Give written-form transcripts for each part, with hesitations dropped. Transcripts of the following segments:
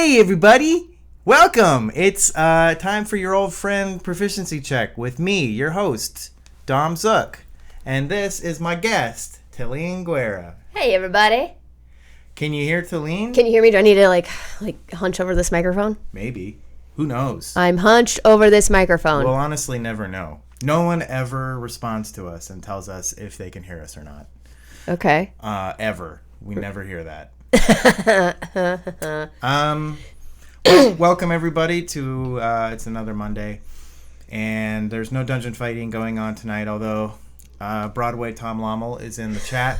Hey everybody, welcome. It's time for your old friend Proficiency Check with me, your host, Dom Zook. And this is my guest, Teline Guerra. Hey everybody. Can you hear Teline? Can you hear me? Do I need to like hunch over this microphone? Maybe. Who knows? I'm hunched over this microphone. We'll honestly never know. No one ever responds to us and tells us if they can hear us or not. Okay. Ever. We never hear that. Welcome everybody to it's another Monday, and there's no dungeon fighting going on tonight, although Broadway Tom Lommel is in the chat.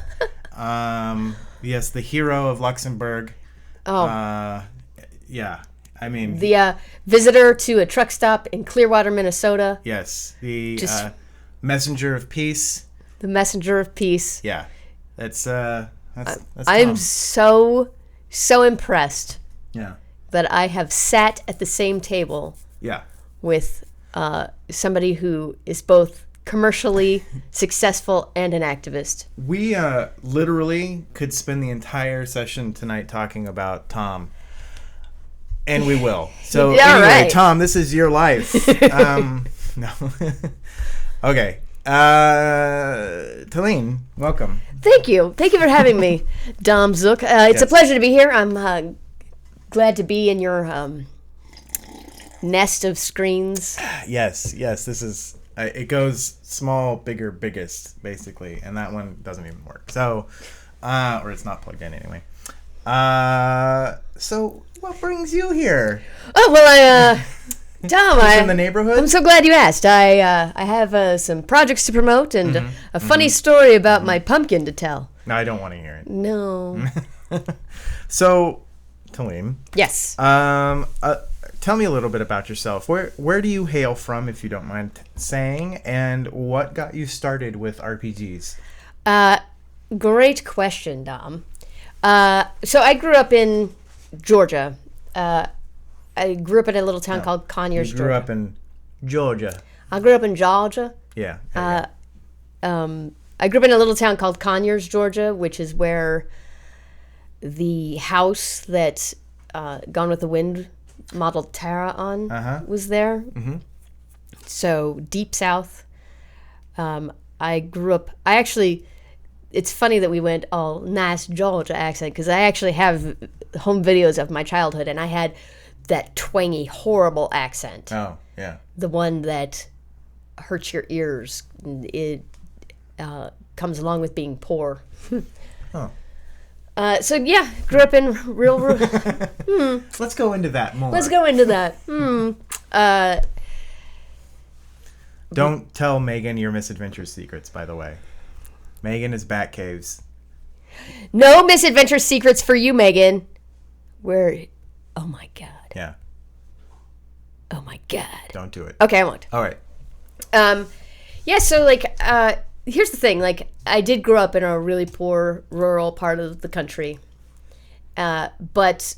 Yes, the hero of Luxembourg. Yeah, I mean the visitor to a truck stop in Clearwater, Minnesota. Yes, the messenger of peace. The messenger of peace. Yeah, that's I'm so impressed. Yeah. That I have sat at the same table. Yeah. With somebody who is both commercially successful and an activist. We literally could spend the entire session tonight talking about Tom. And we will. So yeah, anyway, right. Tom, this is your life. No. Okay. Teline, welcome. Thank you for having me, Dom Zook. It's a pleasure to be here. I'm glad to be in your nest of screens. Yes. This is it goes small, bigger, biggest, basically, and that one doesn't even work. So, or it's not plugged in anyway. So what brings you here? Oh well, Dom, in the neighborhood? I'm so glad you asked. I have some projects to promote and a funny story about my pumpkin to tell. No, I don't want to hear it. No. So, Teline. Yes. Tell me a little bit about yourself. Where do you hail from, if you don't mind saying, and what got you started with RPGs? Great question, Dom. So I grew up in Georgia. I grew up in a little town called Conyers, Georgia. You grew up in Georgia. I grew up in Georgia. Yeah. I grew up in a little town called Conyers, Georgia, which is where the house that Gone with the Wind modeled Tara on was there. Mm-hmm. So deep south. It's funny that we went all nice Georgia accent, because I actually have home videos of my childhood, and I had that twangy, horrible accent. Oh, yeah. The one that hurts your ears. It comes along with being poor. Oh. So, yeah, grew up in real... Let's go into that more. Let's go into that. Don't tell Megan your misadventure secrets, by the way. Megan is Batcaves. No misadventure secrets for you, Megan. Oh, my God. Yeah. Oh, my God. Don't do it. Okay, I won't. All right. Yeah, so, here's the thing. I did grow up in a really poor, rural part of the country. But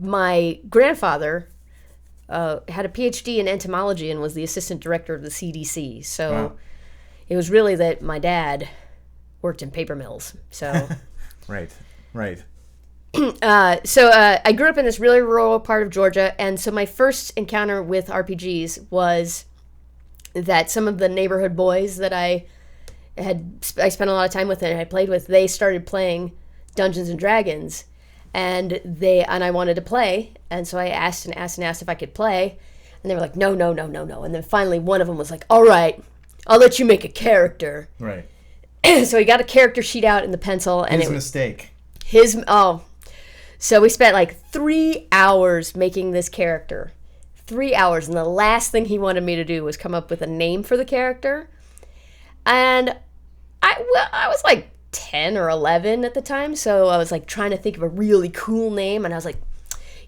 my grandfather had a PhD in entomology and was the assistant director of the CDC. So it was really that my dad worked in paper mills. So Right. So I grew up in this really rural part of Georgia, and so my first encounter with RPGs was that some of the neighborhood boys that I spent a lot of time with and I played with, they started playing Dungeons and Dragons, and I wanted to play, and so I asked if I could play, and they were like, no, and then finally one of them was like, all right, I'll let you make a character. Right. So he got a character sheet out in the pencil, and His mistake. So we spent 3 hours making this character. 3 hours, and the last thing he wanted me to do was come up with a name for the character. And I was 10 or 11 at the time, so I was trying to think of a really cool name, and I was like,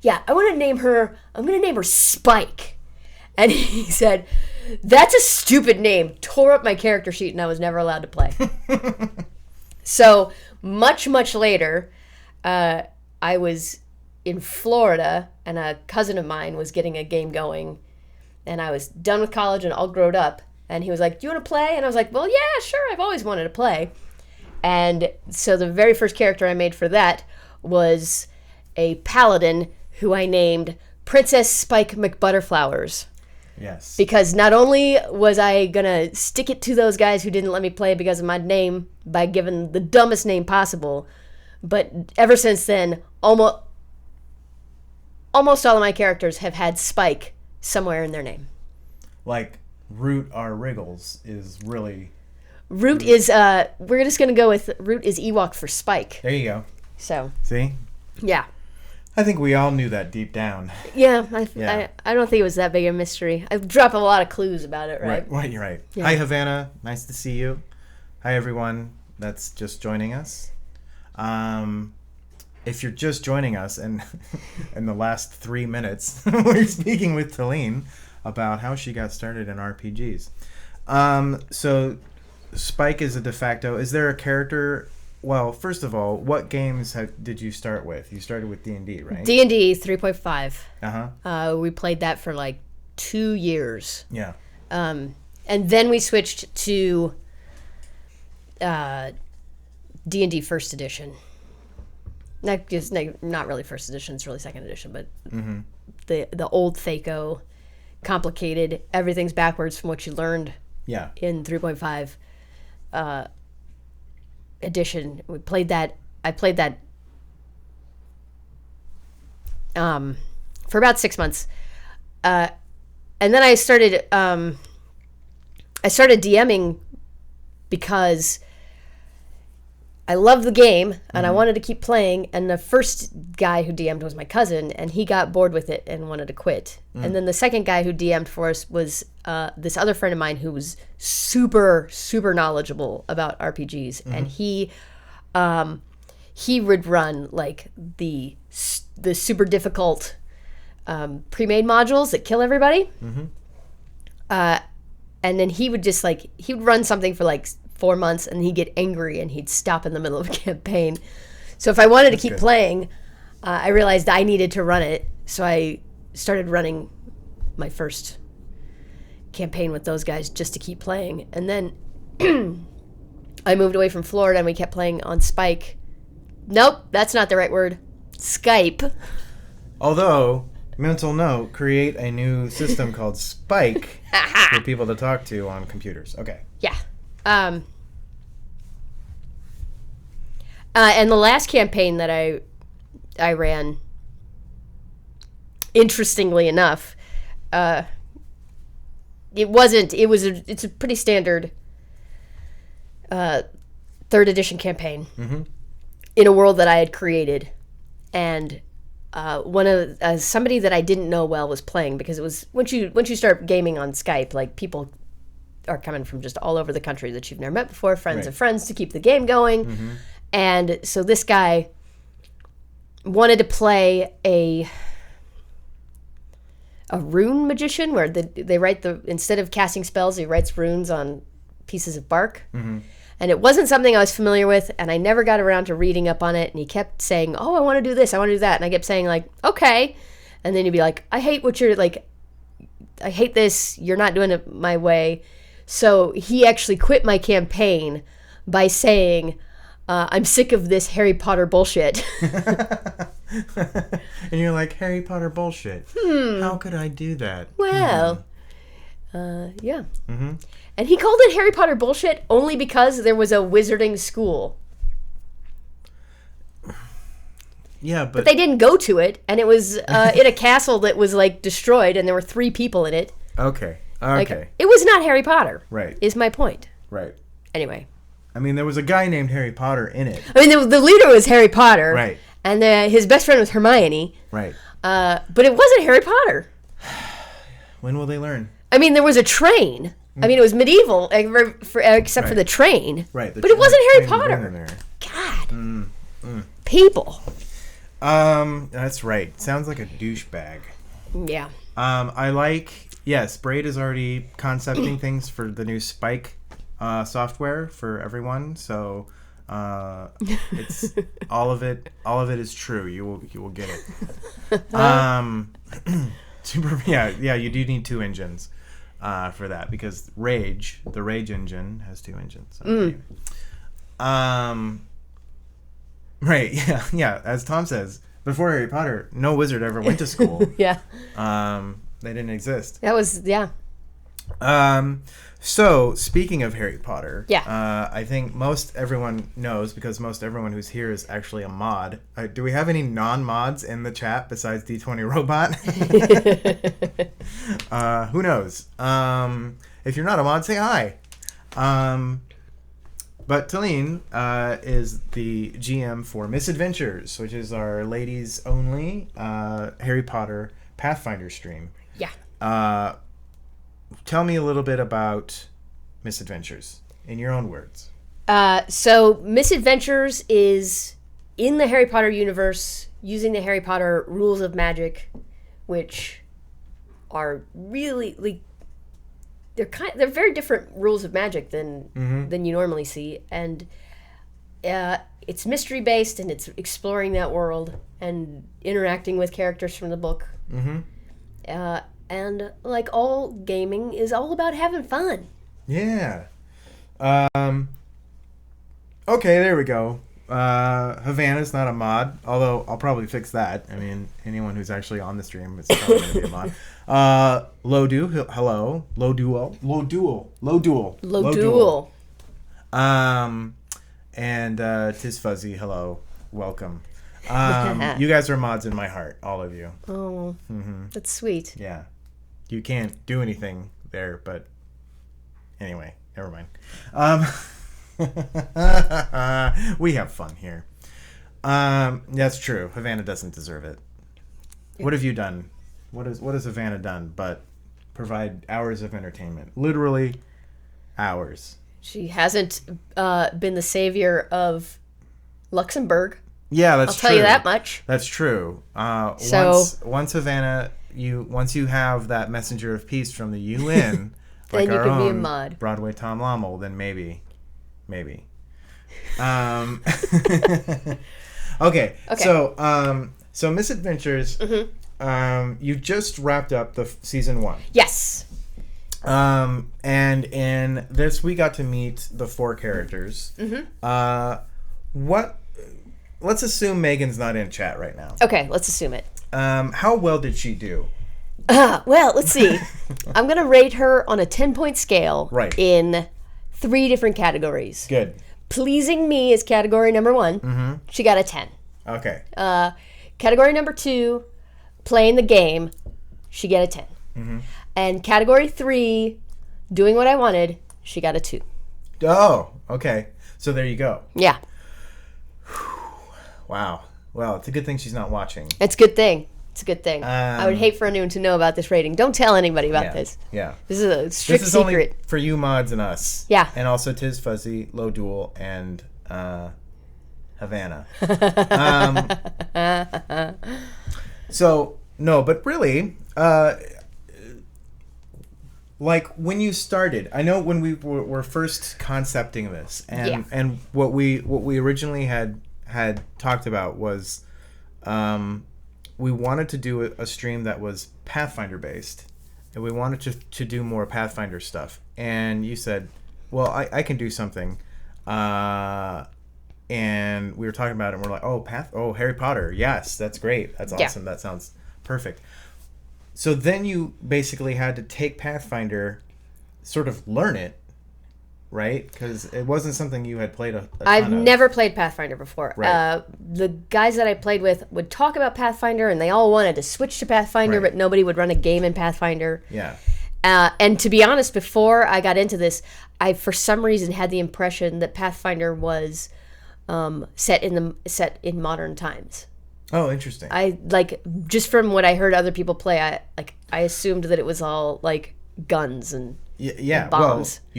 yeah, I'm going to name her Spike. And he said, that's a stupid name. Tore up my character sheet, and I was never allowed to play. So much later, I was in Florida, and a cousin of mine was getting a game going, and I was done with college and all grown up, and he was like, do you want to play? And I was like, well, yeah, sure, I've always wanted to play. And so the very first character I made for that was a paladin who I named Princess Spike McButterflowers. Yes. Because not only was I going to stick it to those guys who didn't let me play because of my name by giving the dumbest name possible, but ever since then, almost all of my characters have had Spike somewhere in their name. Like Root R. Wriggles is really... Root is, we're just going to go with, Root is Ewok for Spike. There you go. So. See? Yeah. I think we all knew that deep down. Yeah, I don't think it was that big a mystery. I dropped a lot of clues about it, right? Right, you're right. Yeah. Hi, Havana. Nice to see you. Hi, everyone that's just joining us. If you're just joining us, and in the last 3 minutes, we're speaking with Teline about how she got started in RPGs. So, Spike is a de facto. Is there a character... Well, first of all, what games did you start with? You started with D&D, right? D&D 3.5. Uh-huh. We played that for like 2 years. Yeah. And then we switched to D&D First Edition. Not really First Edition, it's really Second Edition, but the old THACO, complicated, everything's backwards from what you learned in 3.5. Edition. We played that. I played that for about 6 months, and then I started DMing because I loved the game and I wanted to keep playing. And the first guy who DM'd was my cousin, and he got bored with it and wanted to quit. And then the second guy who DM'd for us was this other friend of mine who was super, super knowledgeable about RPGs, and he would run like the super difficult pre-made modules that kill everybody. And then he would run something for like 4 months, and he'd get angry and he'd stop in the middle of a campaign. So if I wanted to keep playing, I realized I needed to run it. So I started running my first campaign with those guys just to keep playing. And then I moved away from Florida and we kept playing on Spike. Nope, that's not the right word. Skype. Although, mental note, create a new system called Spike for people to talk to on computers. Okay. Yeah. And the last campaign that I ran, interestingly enough, it's a pretty standard third edition campaign in a world that I had created, and somebody that I didn't know well was playing, because it was once you start gaming on Skype, like people are coming from just all over the country that you've never met before, friends of friends, to keep the game going. And so this guy wanted to play a rune magician, where they write instead of casting spells, he writes runes on pieces of bark. And it wasn't something I was familiar with, and I never got around to reading up on it. And he kept saying, "Oh, I want to do this, I want to do that," and I kept saying like, "Okay," and then he'd be like, "I hate what you're like. I hate this. You're not doing it my way." So he actually quit my campaign by saying, "I'm sick of this Harry Potter bullshit." And you're like, Harry Potter bullshit. How could I do that? Well, yeah. And he called it Harry Potter bullshit only because there was a wizarding school. Yeah, but they didn't go to it, and it was in a castle that was like destroyed, and there were 3 people in it. Okay. Like, it was not Harry Potter. Right. Is my point. Right. Anyway. I mean, there was a guy named Harry Potter in it. I mean, the leader was Harry Potter. Right. And his best friend was Hermione. Right. But it wasn't Harry Potter. When will they learn? I mean, there was a train. I mean, it was medieval, except for the train. Right. But it wasn't Harry Potter. God. People. That's right. Sounds like a douchebag. Yeah. Yes, Braid is already concepting things for the new Spike software for everyone. So it's all of it is true. You will get it. You do need 2 engines for that, because the Rage engine has 2 engines. Okay. Right, yeah. As Tom says, Before Harry Potter, no wizard ever went to school. Yeah. They didn't exist. That was, yeah. So, speaking of Harry Potter, Yeah. I think most everyone knows, because most everyone who's here is actually a mod. Do we have any non-mods in the chat besides D20 Robot? Who knows? If you're not a mod, say hi. But Teline is the GM for Misadventures, which is our ladies only Harry Potter Pathfinder stream. Yeah. Tell me a little bit about Misadventures in your own words. So Misadventures is in the Harry Potter universe using the Harry Potter rules of magic, which are really like they're very different rules of magic than you normally see, and it's mystery based and it's exploring that world and interacting with characters from the book. And like all gaming is all about having fun. Yeah. Okay, there we go. Havana's not a mod, although I'll probably fix that. I mean, anyone who's actually on the stream is probably going to be a mod. Lodu, hello. Lodual. And Tis Fuzzy, hello. Welcome. You guys are mods in my heart, all of you. Oh, that's sweet. Yeah. You can't do anything there, but anyway, never mind. We have fun here. That's true. Havana doesn't deserve it. What have you done? What has Havana done but provide hours of entertainment? Literally hours. She hasn't been the savior of Luxembourg. Yeah, that's true. I'll tell you that much. That's true. So once Havana, once you have that messenger of peace from the UN, like then you our can be a own mod. Broadway Tom Lommel, then maybe. Okay. So Misadventures. You just wrapped up the season 1. Yes. And in this, we got to meet the 4 characters. Let's assume Megan's not in chat right now. Okay, let's assume it. How well did she do? Well, let's see. I'm going to rate her on a 10-point scale in 3 different categories. Good. Pleasing me is category number 1. She got a 10. Okay. Category number 2, playing the game, she got a 10. And category 3, doing what I wanted, she got a 2. Oh, okay. So there you go. Yeah. Wow. Well, it's a good thing she's not watching. It's a good thing. It's a good thing. I would hate for anyone to know about this rating. Don't tell anybody about this. Yeah. This is a strict This is secret. only for you mods and us. Yeah. And also Tis Fuzzy, Low Duel, and Havana. So, no, but really, like when you started, I know when we were first concepting this, and what we originally had talked about was we wanted to do a stream that was Pathfinder based, and we wanted to do more Pathfinder stuff. And you said, well, I can do something. And we were talking about it, and we're like, Harry Potter, yes, that's great, that's awesome, that sounds perfect. So then you basically had to take Pathfinder, sort of learn it, right? Because it wasn't something you had played a ton I've of. never played Pathfinder before. Right. The guys that I played with would talk about Pathfinder, and they all wanted to switch to Pathfinder, but nobody would run a game in Pathfinder. Yeah. And to be honest, before I got into this, I for some reason had the impression that Pathfinder was set in modern times. Oh, interesting. I just from what I heard other people play, I assumed that it was all like guns and and bombs. Well,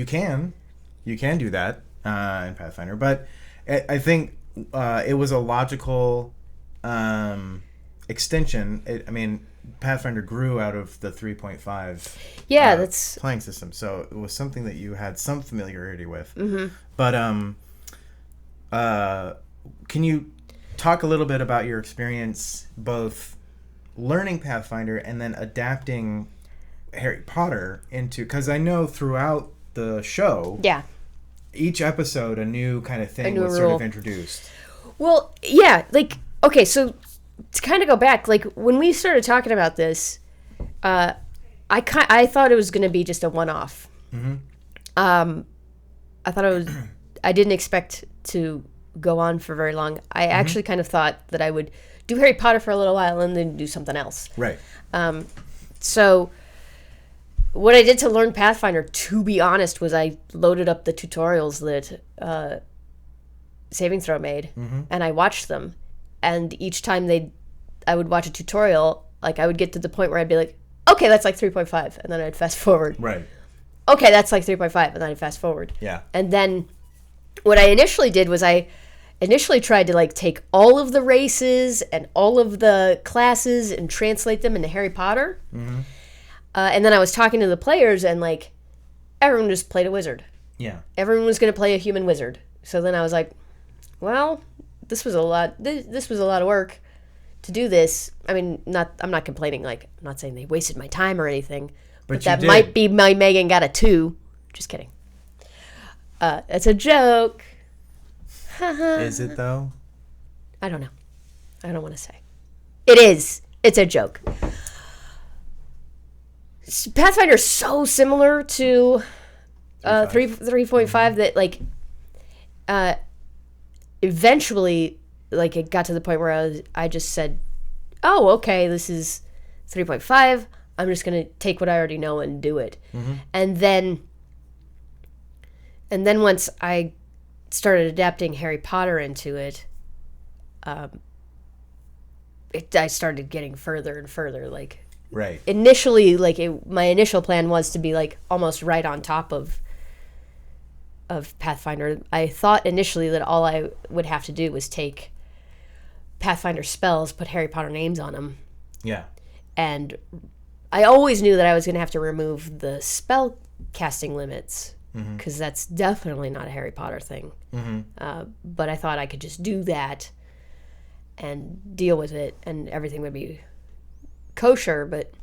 you can do that in Pathfinder, but I think it was a logical extension. I mean, Pathfinder grew out of the 3.5 that's playing system, so it was something that you had some familiarity with. Mm-hmm. But can you talk a little bit about your experience both learning Pathfinder and then adapting Harry Potter into, because I know throughout the show, each episode a new kind of thing was sort of introduced. Well, yeah, okay, so to kind of go back, like when we started talking about this, I thought it was going to be just a one-off. Mm-hmm. I thought it was. I didn't expect to go on for very long. I actually kind of thought that I would do Harry Potter for a little while and then do something else. Right. So what I did to learn Pathfinder, to be honest, was I loaded up the tutorials that Saving Throw made, and I watched them. And each time I would watch a tutorial, like I would get to the point where I'd be like, okay, that's like 3.5, and then I'd fast forward. Right. Okay, that's like 3.5, and then I'd fast forward. Yeah. And then what I initially did was I initially tried to like take all of the races and all of the classes and translate them into Harry Potter. And then I was talking to the players, and like everyone just played a wizard. Yeah. Everyone was going to play a human wizard. So then I was like, well, this was a lot. This was a lot of work to do this. I mean, I'm not complaining. Like, I'm not saying they wasted my time or anything. But that might be my Megan got a 2. Just kidding. It's a joke. Is it though? I don't know. I don't want to say. It is. It's a joke. Pathfinder's so similar to 3.5 that like eventually like it got to the point where I just said, oh, okay, this is 3.5. I'm just going to take what I already know and do it. And then once I started adapting Harry Potter into it, I started getting further and further. Like, right. Initially, like my initial plan was to be like almost right on top of Pathfinder. I thought initially that all I would have to do was take Pathfinder spells, put Harry Potter names on them. Yeah. And I always knew that I was going to have to remove the spell casting limits, because that's definitely not a Harry Potter thing. But I thought I could just do that and deal with it, and everything would be kosher. But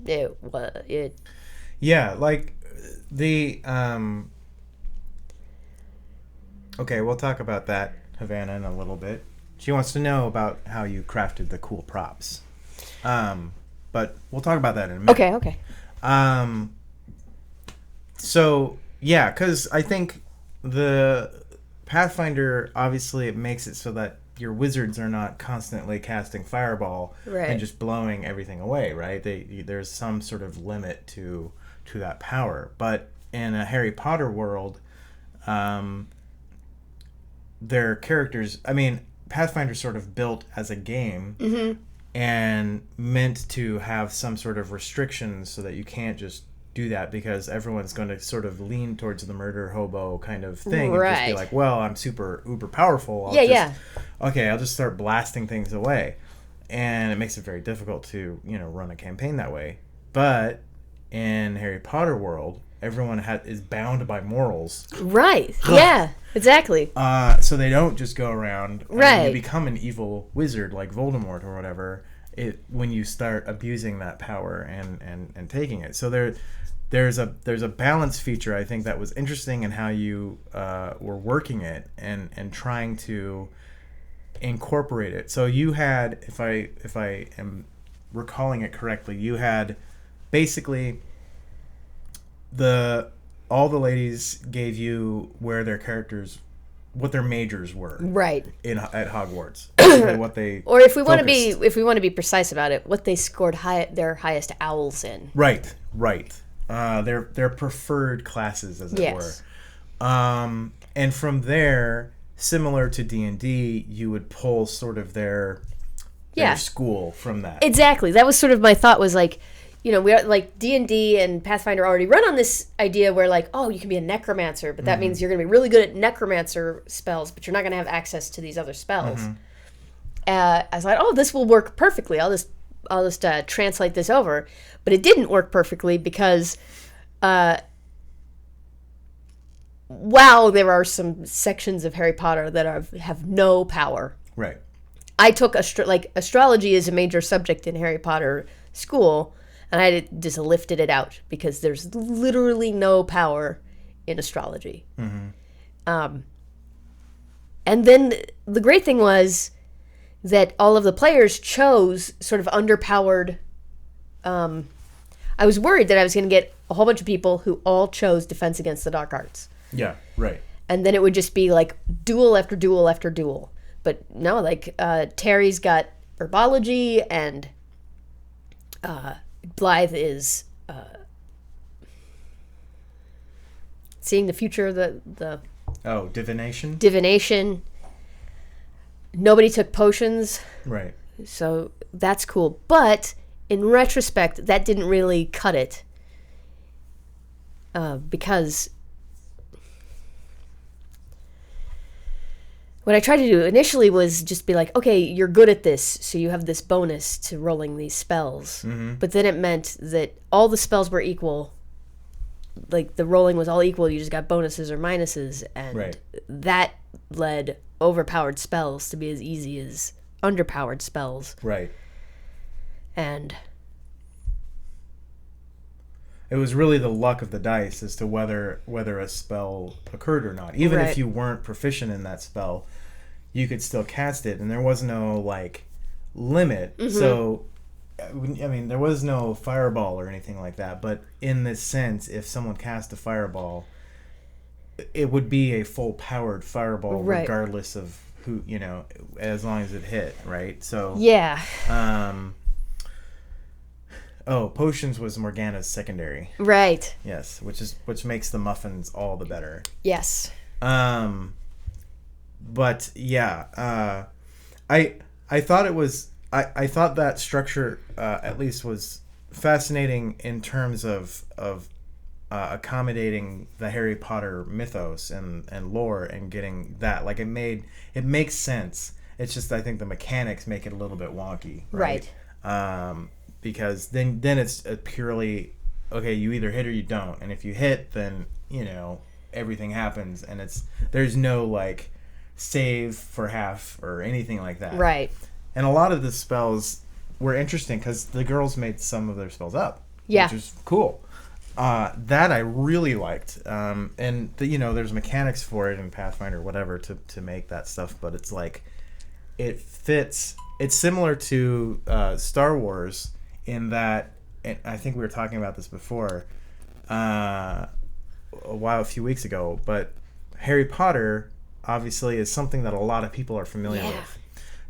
it. Yeah, like the. Okay, we'll talk about that, Havana, in a little bit. She wants to know about how you crafted the cool props. But we'll talk about that in a minute. Okay. So, yeah, because I think the Pathfinder, obviously, it makes it so that your wizards are not constantly casting fireball and just blowing everything away, right? There's some sort of limit to that power. But in a Harry Potter world, their characters, I mean, Pathfinder's sort of built as a game and meant to have some sort of restrictions so that you can't just do that, because everyone's going to sort of lean towards the murder hobo kind of thing and just be like, well, I'm super uber powerful. I'll just start blasting things away. And it makes it very difficult to, run a campaign that way. But in Harry Potter world, everyone is bound by morals. Right. Yeah, exactly. So they don't just go around and you become an evil wizard like Voldemort or whatever when you start abusing that power and taking it. So there's a balance feature, I think, that was interesting in how you were working it and trying to incorporate it. So you had, if I am recalling it correctly, you had basically all the ladies gave you what their majors were, right, at Hogwarts, what they, or if we want to be precise about it, what they scored their highest owls in. Right. Their preferred classes, as it were. And from there, similar to D&D, you would pull sort of their school from that. Exactly. That was sort of my thought, was like, we are like D&D and Pathfinder already run on this idea where like, oh, you can be a necromancer, but that means you're going to be really good at necromancer spells, but you're not going to have access to these other spells. I was like, oh, this will work perfectly. I'll just translate this over. But it didn't work perfectly because while there are some sections of Harry Potter that have no power. Right. I took astrology is a major subject in Harry Potter school, and I just lifted it out because there's literally no power in astrology. And then the great thing was, that all of the players chose sort of underpowered. I was worried that I was going to get a whole bunch of people who all chose Defense Against the Dark Arts. Yeah, right. And then it would just be like duel after duel after duel. But no, like Terry's got herbology, and Blythe is seeing the future, the divination. Divination. Nobody took potions. Right. So that's cool. But in retrospect, that didn't really cut it. Because what I tried to do initially was just be like, okay, you're good at this, so you have this bonus to rolling these spells. Mm-hmm. But then it meant that all the spells were equal. Like, the rolling was all equal. You just got bonuses or minuses. And that led overpowered spells to be as easy as underpowered spells. Right. And it was really the luck of the dice as to whether a spell occurred or not. Even if you weren't proficient in that spell, you could still cast it, and there was no like limit. Mm-hmm. So, I mean, there was no fireball or anything like that. But in this sense, if someone cast a fireball, it would be a full-powered fireball, regardless of who, as long as it hit, right? So yeah. Potions was Morgana's secondary. Right. Yes, which makes the muffins all the better. Yes. But yeah, I thought it was I thought that structure at least was fascinating in terms of accommodating the Harry Potter mythos and lore and getting that, like, it makes sense. It's just I think the mechanics make it a little bit wonky, right? Because then it's purely okay. You either hit or you don't, and if you hit, then everything happens, and there's no like save for half or anything like that, right? And a lot of the spells were interesting because the girls made some of their spells up, which is cool. That I really liked, and there's mechanics for it in Pathfinder or whatever to make that stuff, but it's like it fits. It's similar to Star Wars in that, and I think we were talking about this before a few weeks ago, but Harry Potter obviously is something that a lot of people are familiar with.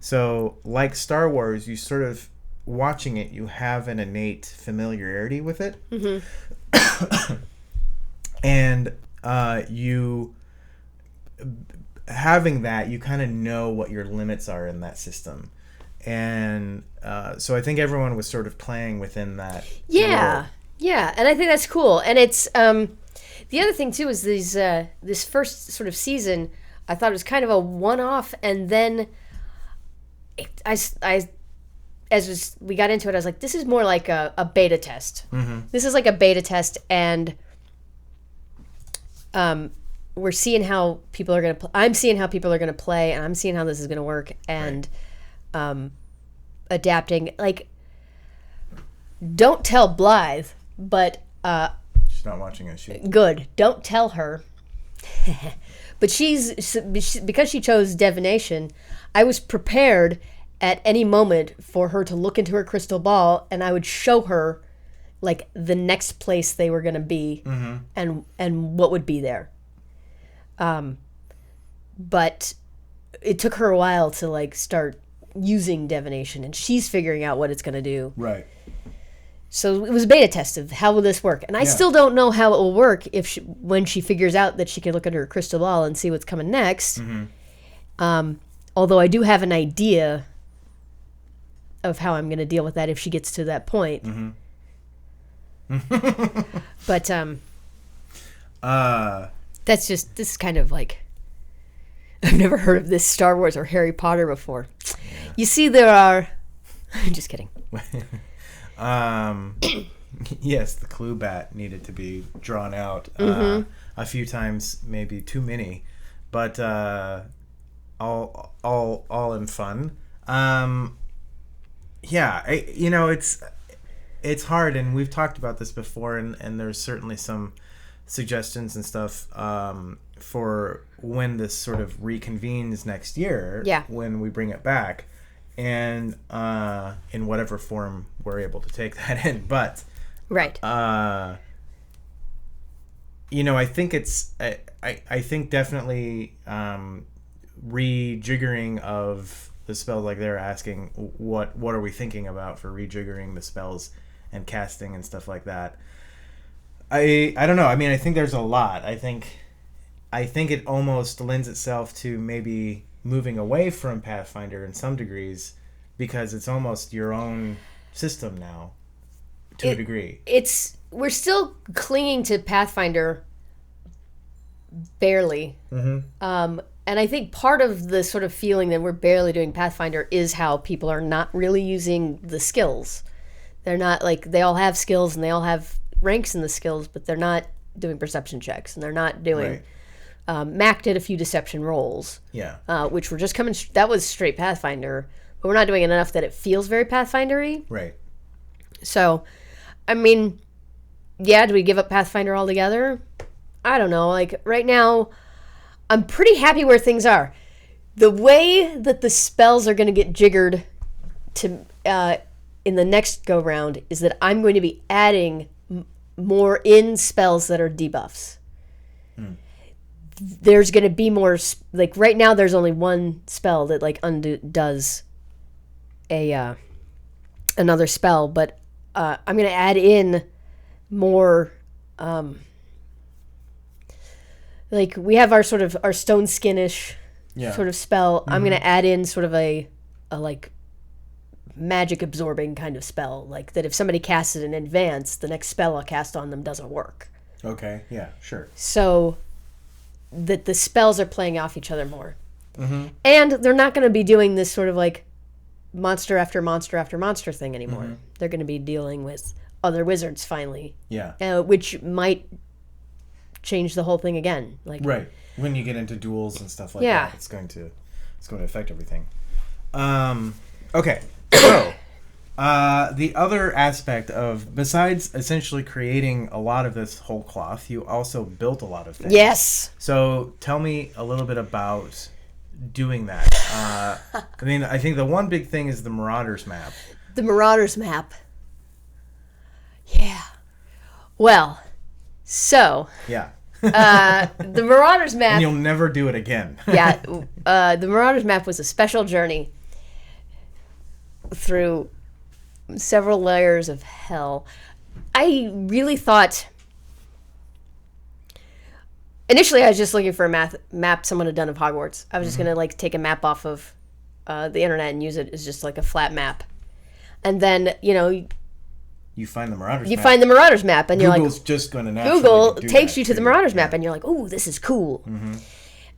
So like Star Wars, you sort of watching it, you have an innate familiarity with it. Mm-hmm. And you having that, you kind of know what your limits are in that system. And so I think everyone was sort of playing within that. Yeah, yeah, and I think that's cool. And it's the other thing too is this first sort of season, I thought it was kind of a one-off, and then we got into it, I was like, this is more like a beta test. Mm-hmm. This is like a beta test, and we're seeing how people are going to I'm seeing how people are going to play, and I'm seeing how this is going to work, and adapting. Like, don't tell Blythe, but she's not watching it. Good. Don't tell her. But because she chose divination, I was prepared at any moment for her to look into her crystal ball, and I would show her like the next place they were going to be, mm-hmm. and what would be there. But it took her a while to like start using divination, and she's figuring out what it's going to do. Right. So it was a beta test of how will this work, and I still don't know how it will work when she figures out that she can look at her crystal ball and see what's coming next. Mm-hmm. Although I do have an idea of how I'm going to deal with that if she gets to that point. Mm-hmm. But this is kind of like, I've never heard of this Star Wars or Harry Potter before. You see, there are. I'm just kidding. Yes, the clue bat needed to be drawn out a few times, maybe too many, but all in fun. It's hard, and we've talked about this before, and there's certainly some suggestions and stuff for when this sort of reconvenes next year, when we bring it back. and in whatever form we're able to take that in. But right. I think I think definitely rejiggering of the spells, like they're asking what are we thinking about for rejiggering the spells and casting and stuff like that. I don't know. I mean, I think there's a lot. I think it almost lends itself to maybe moving away from Pathfinder in some degrees, because it's almost your own system now to a degree. We're still clinging to Pathfinder barely. Mm-hmm. And I think part of the sort of feeling that we're barely doing Pathfinder is how people are not really using the skills. They're not like, they all have skills and they all have ranks in the skills, but they're not doing perception checks and they're not doing... Right. Mac did a few deception rolls, which were just coming. That was straight Pathfinder, but we're not doing it enough that it feels very Pathfinder-y. Right. So, I mean, yeah, do we give up Pathfinder altogether? I don't know. Like, right now, I'm pretty happy where things are. The way that the spells are going to get jiggered to in the next go-round is that I'm going to be adding more in spells that are debuffs. There's going to be more, like, right now there's only one spell that, like, does another spell, but I'm going to add in more, like, we have our sort of, our stone skinish sort of spell. Mm-hmm. I'm going to add in sort of a, like, magic absorbing kind of spell, like, that if somebody casts it in advance, the next spell I'll cast on them doesn't work. Okay, yeah, sure. So... that the spells are playing off each other more. Mm-hmm. And they're not going to be doing this sort of like monster after monster after monster thing anymore. Mm-hmm. They're going to be dealing with other wizards finally. Yeah. Which might change the whole thing again. Like, right. When you get into duels and stuff like that, it's going to affect everything. Okay. So, the other aspect of, besides essentially creating a lot of this whole cloth, you also built a lot of things. Yes. So tell me a little bit about doing that. I mean, I think the one big thing is the Marauders map. The Marauders map. Yeah. Well, so. Yeah. The Marauders map. And you'll never do it again. Yeah. The Marauders map was a special journey through several layers of hell. I really thought... Initially, I was just looking for a map someone had done of Hogwarts. I was just going to, like, take a map off of the internet and use it as just, like, a flat map. And then, you know... You find the Marauders map. You find the Marauders map, and Google's you're like... just going to naturally Google do takes that you to the Marauders map, and you're like, ooh, this is cool. Mm-hmm.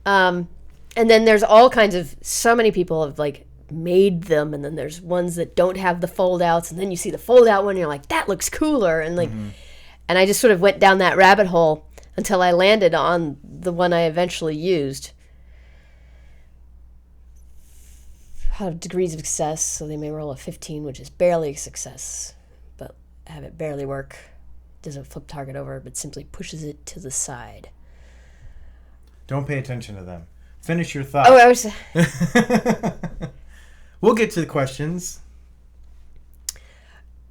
And then there's all kinds of... So many people have, like... made them, and then there's ones that don't have the fold-outs, and then you see the fold-out one and you're like, that looks cooler, and like and I just sort of went down that rabbit hole until I landed on the one I eventually used. Degrees of success, so they may roll a 15, which is barely a success, but have it barely work. Doesn't flip target over, but simply pushes it to the side. Don't pay attention to them. Finish your thought. Oh, I was... We'll get to the questions.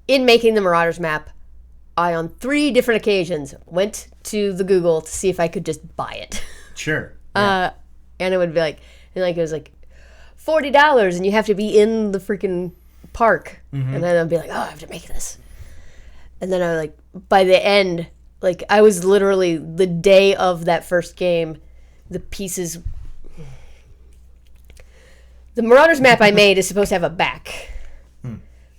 In making the Marauders map, I, on 3 different occasions, went to the Google to see if I could just buy it. Sure. Yeah. And it would be like, it was like $40, and you have to be in the freaking park. Mm-hmm. And then I'd be like, oh, I have to make this. And then I, like, by the end, like, I was literally, the day of that first game, the pieces... The Marauders map I made is supposed to have a back.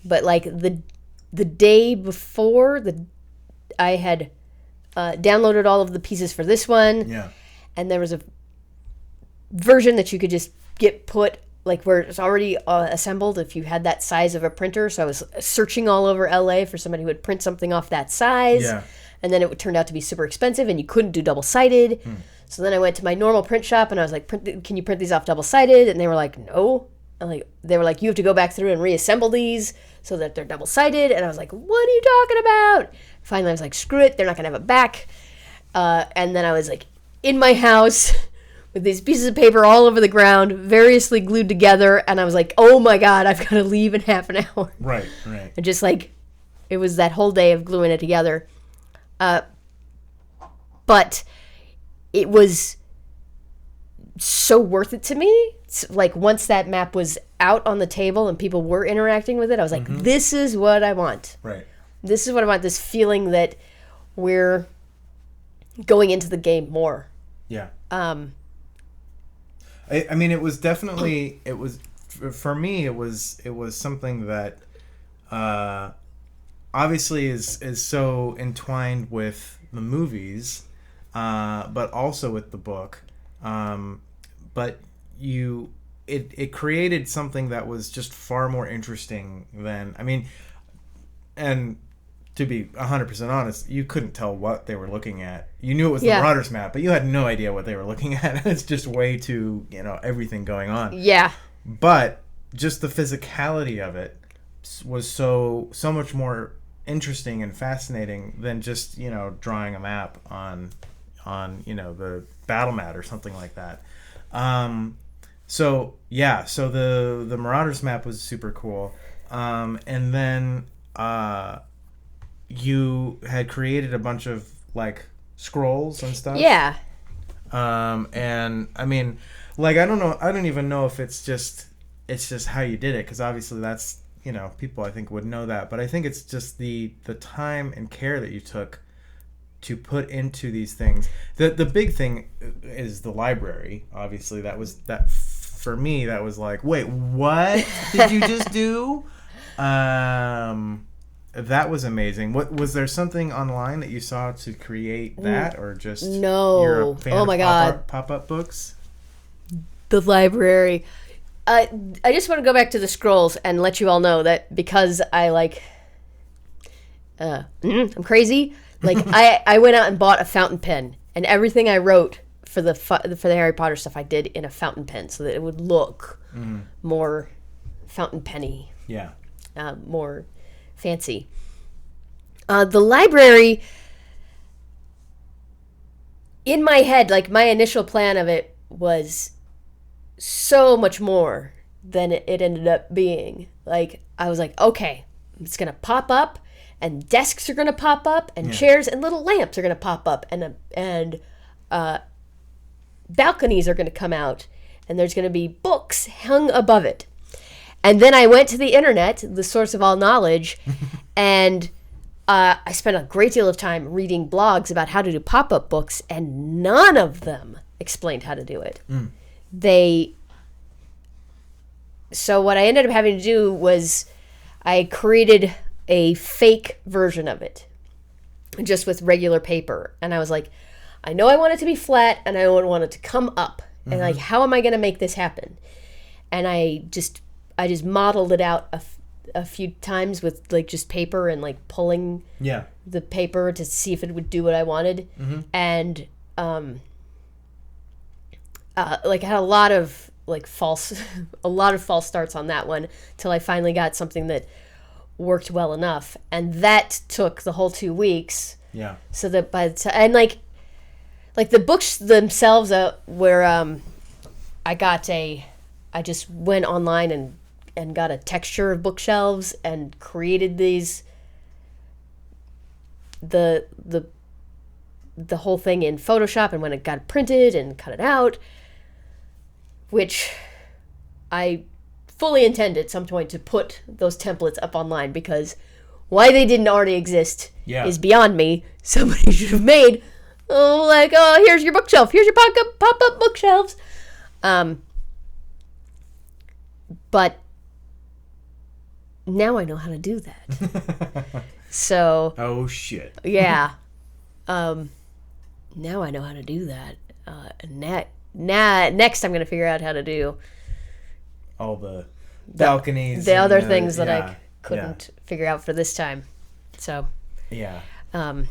But, like, the day before, I had downloaded all of the pieces for this one. Yeah. And there was a version that you could just get put, like, where it's already assembled if you had that size of a printer. So I was searching all over LA for somebody who would print something off that size. Yeah. And then it would turn out to be super expensive, and you couldn't do double-sided. So then I went to my normal print shop, and I was like, can you print these off double-sided? And they were like, no. And they were like, you have to go back through and reassemble these so that they're double-sided. And I was like, what are you talking about? Finally, I was like, screw it. They're not going to have a back. And then I was like in my house with these pieces of paper all over the ground, variously glued together, and I was like, oh my god, I've got to leave in half an hour. Right. And just like, it was that whole day of gluing it together. But it was so worth it to me. It's like, once that map was out on the table and people were interacting with it, I was like, this is what I want. Right. This is what I want, this feeling that we're going into the game more. Yeah. I mean, it was definitely, for me, it was something that obviously is so entwined with the movies, but also with the book. But it created something that was just far more interesting than, I mean, and to be 100% honest, you couldn't tell what they were looking at. You knew it was the Marauders map, but you had no idea what they were looking at. It's just way too, everything going on. Yeah. But just the physicality of it was so much more interesting and fascinating than just, drawing a map on the battle mat or something like that. So the Marauders map was super cool. And then you had created a bunch of like scrolls and stuff. Yeah. And I mean, like, I don't even know if it's just how you did it, because obviously that's, people I think would know that, but I think it's just the time and care that you took to put into these things. The big thing is the library. Obviously, that for me, that was like, wait, what did you just do? That was amazing. What was there something online that you saw to create that, or just no? You're a fan oh my of god, pop-up books. The library. I just want to go back to the scrolls and let you all know that because I I'm crazy. Like I went out and bought a fountain pen, and everything I wrote for the Harry Potter stuff I did in a fountain pen so that it would look more fountain penny. Yeah. More fancy. The library, in my head, like my initial plan of it was so much more than it ended up being. Like, I was like, okay, it's going to pop up, and desks are going to pop up, and chairs and little lamps are going to pop up, and balconies are going to come out, and there's going to be books hung above it. And then I went to the internet, the source of all knowledge, and I spent a great deal of time reading blogs about how to do pop-up books, and none of them explained how to do it. So what I ended up having to do was I created a fake version of it, just with regular paper. And I was like, I know I want it to be flat, and I want it to come up. And like, how am I going to make this happen? And I just modeled it out a few times with like just paper and like pulling the paper to see if it would do what I wanted. And like I had a lot of false starts on that one till I finally got something that worked well enough, and that took the whole 2 weeks. Yeah. So that by the time, and like the books themselves, where I just went online and got a texture of bookshelves and created the whole thing in Photoshop, and when it got printed and cut it out, which I fully intend at some point to put those templates up online, because why they didn't already exist is beyond me. Somebody should have made here's your bookshelf, here's your pop-up bookshelves. But now I know how to do that. So oh shit. Yeah. Now I know how to do that. Next I'm going to figure out how to do all the balconies, the other things that I couldn't figure out for this time. So yeah. Well,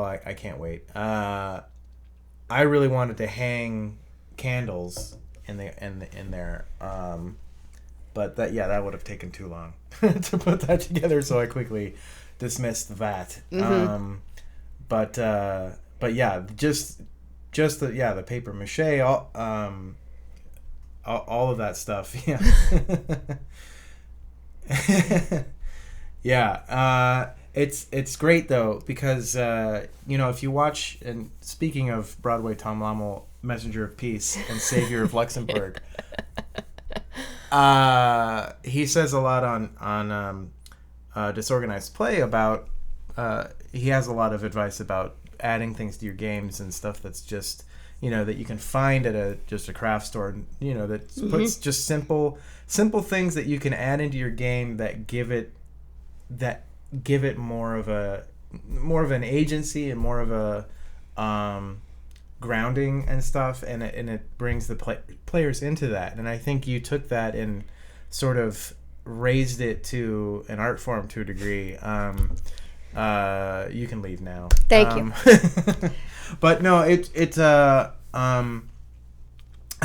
I can't wait. I really wanted to hang candles in there, but that would have taken too long to put that together, so I quickly dismissed that. But but yeah, just the paper mache, all of that stuff. Yeah. Yeah. It's great though, because if you watch, and speaking of Broadway, Tom Lommel, Messenger of Peace and Savior of Luxembourg, he says a lot on Disorganized Play about he has a lot of advice about adding things to your games and stuff that's just that you can find at a craft store, that puts just simple things that you can add into your game that give it more of an agency and more of a grounding and stuff, and it brings the players into that. And I think you took that and sort of raised it to an art form to a degree. You can leave now. Thank you. But no, I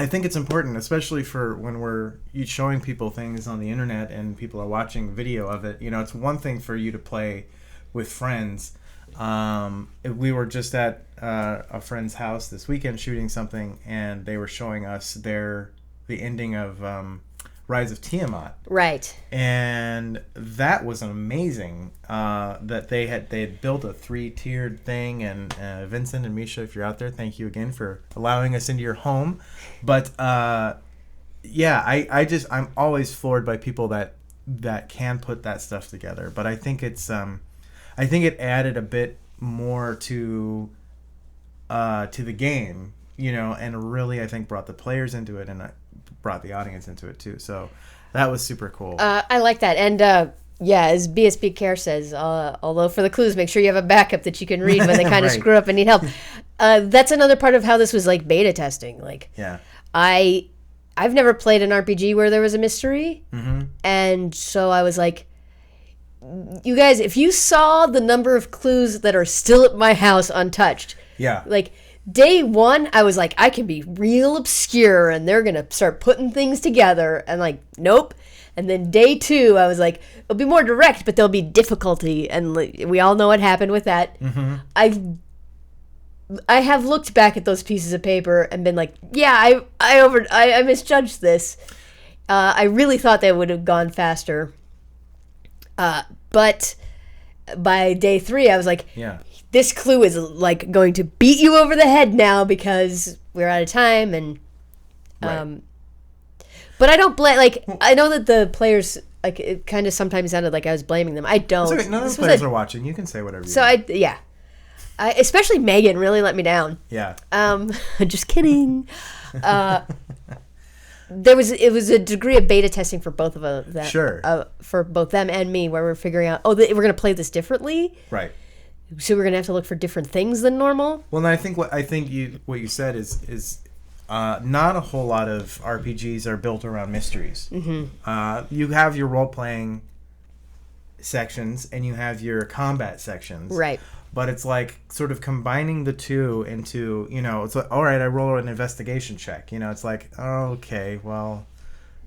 think it's important, especially for when we're showing people things on the internet and people are watching video of it. It's one thing for you to play with friends. We were just at a friend's house this weekend shooting something, and they were showing us the ending of Rise of Tiamat. Right. And that was amazing. That they had built a 3-tiered thing, and Vincent and Misha, if you're out there, thank you again for allowing us into your home. But I'm always floored by people that can put that stuff together. But I think it added a bit more to the game, and really I think brought the players into it, and brought the audience into it too. So that was super cool. I like that. And as BSB Care says, although for the clues, make sure you have a backup that you can read when they kind of Right. screw up and need help. That's another part of how this was like beta testing. Like, Yeah. I've never played an RPG where there was a mystery. Mm-hmm. And so I was like, you guys, if you saw the number of clues that are still at my house untouched, Yeah. like day one, I was like, I can be real obscure and they're going to start putting things together. And like, nope. And then day two, I was like, it'll be more direct, but there'll be difficulty. And we all know what happened with that. Mm-hmm. I have looked back at those pieces of paper and been like, yeah, I misjudged this. I really thought they would have gone faster. But by day three, I was like, Yeah. this clue is like going to beat you over the head now because we're out of time. And Right. but I don't blame, like, I know that the players, like, it kind of sometimes sounded like I was blaming them. I don't. It's okay. None of This the was players a- are watching. You can say whatever you So want. especially Megan really let me down. Yeah. Just kidding. It was a degree of beta testing for both of them. Sure. For both them and me, where we're figuring out, we're going to play this differently. Right. So we're going to have to look for different things than normal. Well, and I think what you said is not a whole lot of RPGs are built around mysteries. Mm-hmm. You have your role playing sections and you have your combat sections. Right. But it's like sort of combining the two into, it's like, all right, I roll an investigation check. It's like, oh, okay, well,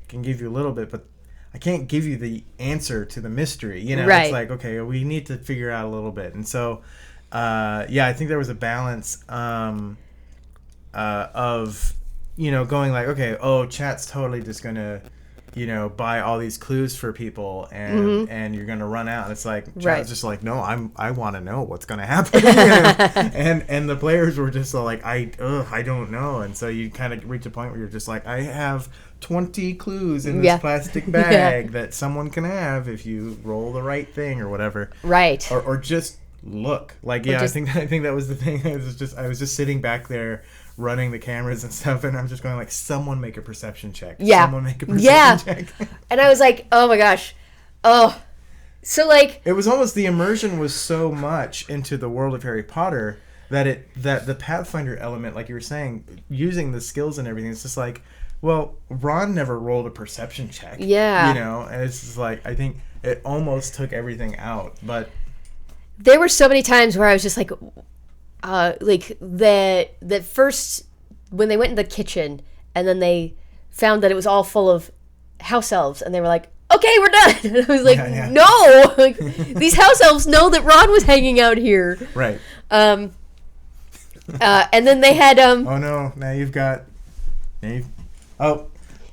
I can give you a little bit, but I can't give you the answer to the mystery. Right. It's like, okay, we need to figure out a little bit. And so, I think there was a balance of, going like, okay, chat's totally just going to, buy all these clues for people and you're going to run out. And it's like, chat's Right. just like, no, I want to know what's going to happen. and the players were just like, I don't know. And so you kind of reach a point where you're just like, I have 20 clues in this Yeah. plastic bag that someone can have if you roll the right thing or whatever. Right. Or just look. Like, I think that was the thing. I was just sitting back there running the cameras and stuff, and I'm just going like, someone make a perception check. Yeah. Someone make a perception check. And I was like, oh my gosh. Oh. So like, It was almost, the immersion was so much into the world of Harry Potter that the Pathfinder element, like you were saying, using the skills and everything, it's just like, well, Ron never rolled a perception check. Yeah. And it's just like, I think it almost took everything out. But there were so many times where I was just like that first, when they went in the kitchen and then they found that it was all full of house elves and they were like, okay, we're done. And I was like, Yeah. no, like, these house elves know that Ron was hanging out here. right. And then they had Oh no! Now you've got.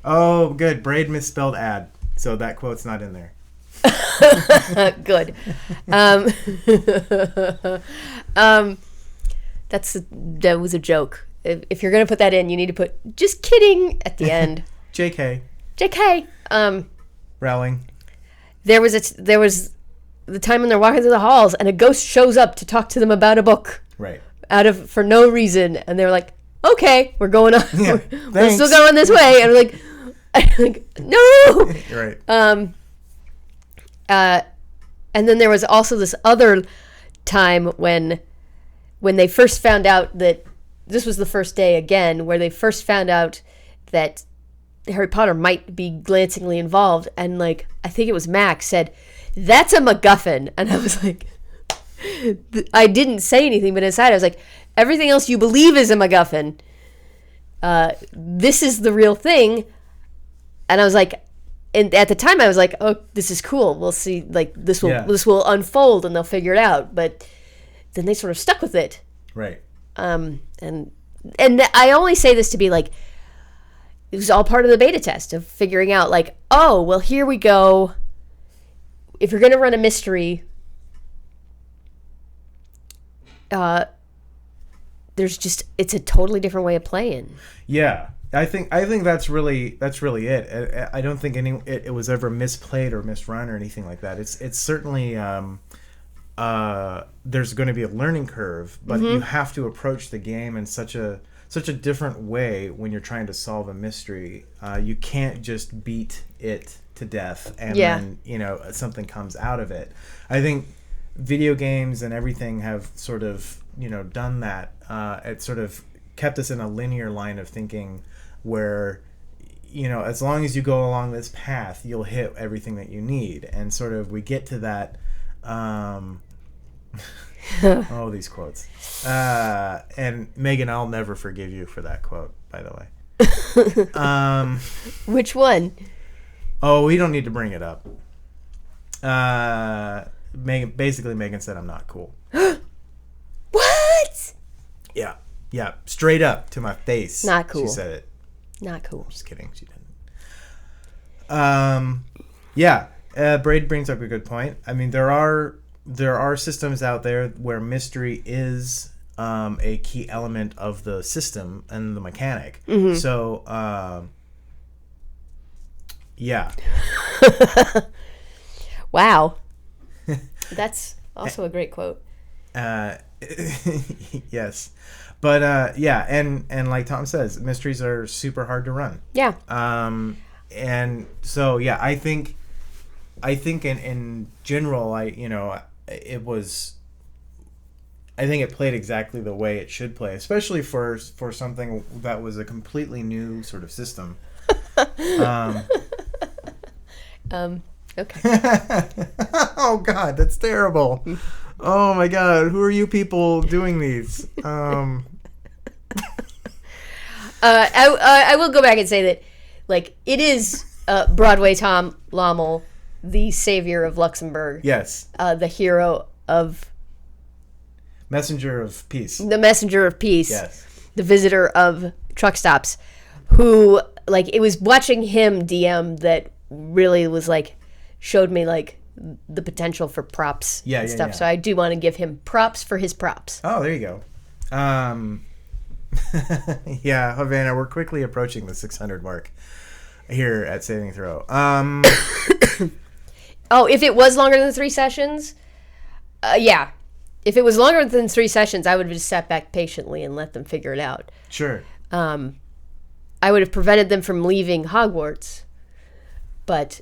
Oh, good. Braid misspelled ad, so that quote's not in there. Good. That was a joke. If you're gonna put that in, you need to put "just kidding" at the end. J.K. Rowling. There was the time when they're walking through the halls and a ghost shows up to talk to them about a book. Right. For no reason, and they're like, "Okay, we're going on. Yeah, we're still going this way." And I'm like, "No." Right. And then there was also this other time when they first found out that this was the first day again, where they first found out that Harry Potter might be glancingly involved, and like I think it was Max said, "That's a MacGuffin," and I was like, I didn't say anything, but inside I was like, everything else you believe is a MacGuffin. This is the real thing, and I was like, and at the time I was like, oh, this is cool. We'll see, like this will unfold and they'll figure it out. But then they sort of stuck with it. Right. And I only say this to be like, it was all part of the beta test of figuring out like, oh, well, here we go. If you're going to run a mystery, it's a totally different way of playing. Yeah. I think that's really it. I don't think it was ever misplayed or misrun or anything like that. It's certainly there's going to be a learning curve, but you have to approach the game in such a different way when you're trying to solve a mystery. You can't just beat it to death and then something comes out of it. I think video games and everything have sort of done that. It sort of kept us in a linear line of thinking where as long as you go along this path you'll hit everything that you need, and sort of we get to that oh, these quotes, and Megan, I'll never forgive you for that quote, by the way. Which one? Oh, we don't need to bring it up. Megan said I'm not cool. What? Yeah, straight up to my face. Not cool. She said it. Not cool. Just kidding, she didn't. Braid brings up a good point. I mean, there are systems out there where mystery is a key element of the system and the mechanic. Mm-hmm. So, yeah. Wow. That's also a great quote. Yes. But and like Tom says, mysteries are super hard to run. Yeah. And so I think in general I think it played exactly the way it should play, especially for something that was a completely new sort of system. Okay. Oh God, that's terrible. Oh my God, who are you people doing these? I will go back and say that, like, it is Broadway Tom Lommel, the savior of Luxembourg. Yes. The hero of... Messenger of Peace. The Messenger of Peace. Yes. The visitor of truck stops, who, like, it was watching him DM that really was, like, showed me, like, the potential for props and stuff. Yeah. So I do want to give him props for his props. Oh, there you go. Yeah, Havana, we're quickly approaching the 600 mark here at Saving Throw. Oh, if it was longer than 3 sessions, yeah. If it was longer than 3 sessions, I would have just sat back patiently and let them figure it out. Sure. I would have prevented them from leaving Hogwarts, but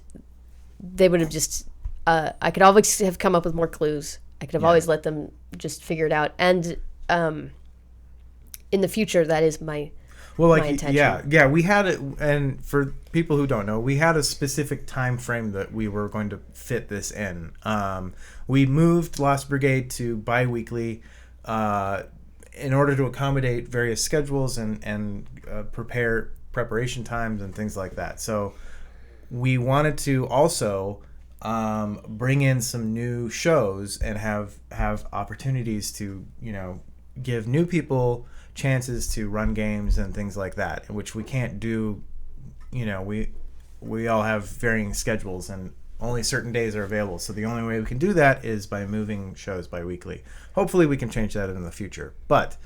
they would have just... I could always have come up with more clues. I could have always let them just figure it out. And in the future, that is my intention. Yeah, we had it, and for people who don't know, we had a specific time frame that we were going to fit this in. We moved Lost Brigade to bi-weekly in order to accommodate various schedules and preparation times and things like that. So we wanted to also bring in some new shows and have opportunities to give new people chances to run games and things like that, which we can't do. We all have varying schedules and only certain days are available. So the only way we can do that is by moving shows bi-weekly. Hopefully we can change that in the future. But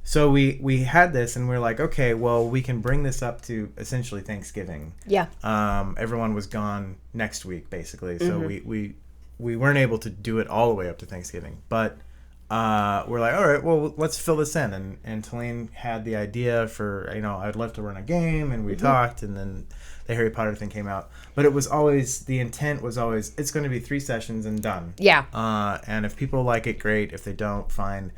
so we had this and we're like, okay, well, we can bring this up to essentially Thanksgiving. Yeah. Everyone was gone next week, basically. So we weren't able to do it all the way up to Thanksgiving. But we're like, all right, well, let's fill this in. And Teline had the idea for, I'd love to run a game. And we talked. And then the Harry Potter thing came out. But it was always, the intent was always, it's going to be 3 sessions and done. Yeah. And if people like it, great. If they don't, fine.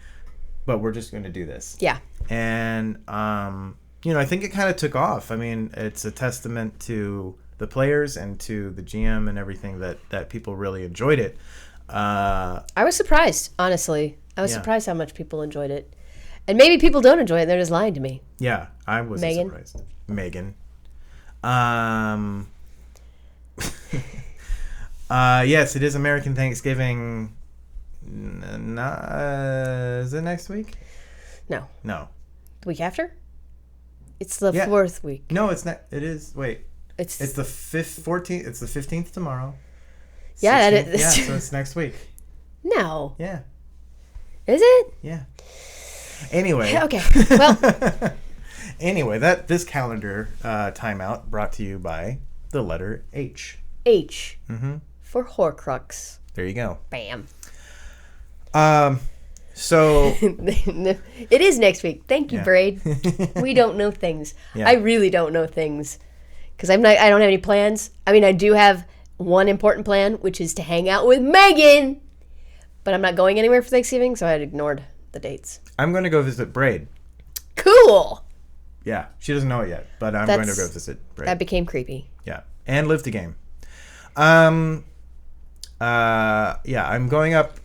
But we're just going to do this. Yeah. And, I think it kind of took off. I mean, it's a testament to the players and to the GM and everything that people really enjoyed it. I was surprised, honestly. I was surprised how much people enjoyed it. And maybe people don't enjoy it. They're just lying to me. Yeah, I was surprised. Megan. Yes, it is American Thanksgiving. Is it next week? No. No. The week after? It's the 4th week. No, it's not. It is. Wait. It's the 14th. It's the 15th tomorrow. Yeah, 16th, yeah, so it's next week. No. Yeah. Is it? Yeah. Anyway. Okay. Well. Anyway, this calendar timeout brought to you by the letter H. H. For Horcrux. There you go. Bam. So it is next week. Thank you, Braid. We don't know things. Yeah. I really don't know things because I don't have any plans. I mean, I do have one important plan, which is to hang out with Megan, but I'm not going anywhere for Thanksgiving, so I had ignored the dates. I'm going to go visit Braid. Cool. Yeah, she doesn't know it yet, but I'm going to go visit Braid. That became creepy. Yeah, and live the game. I'm going up.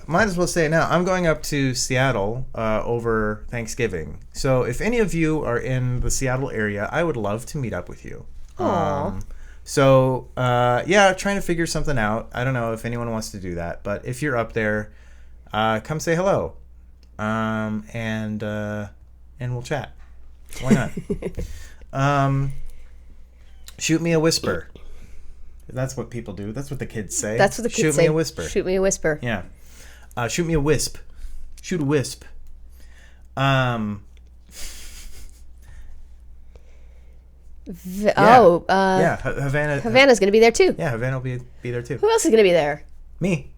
Might as well say it now. I'm going up to Seattle over Thanksgiving. So if any of you are in the Seattle area, I would love to meet up with you. Aww. So trying to figure something out. I don't know if anyone wants to do that, but if you're up there, come say hello, and we'll chat. Why not? Shoot me a whisper. That's what people do. That's what the kids say. That's what the kids say. Shoot me a whisper. Shoot me a whisper. Yeah. Shoot me a wisp. Shoot a wisp. Yeah. Havana's going to be there too. Yeah, Havana will be there too. Who else is going to be there? Me.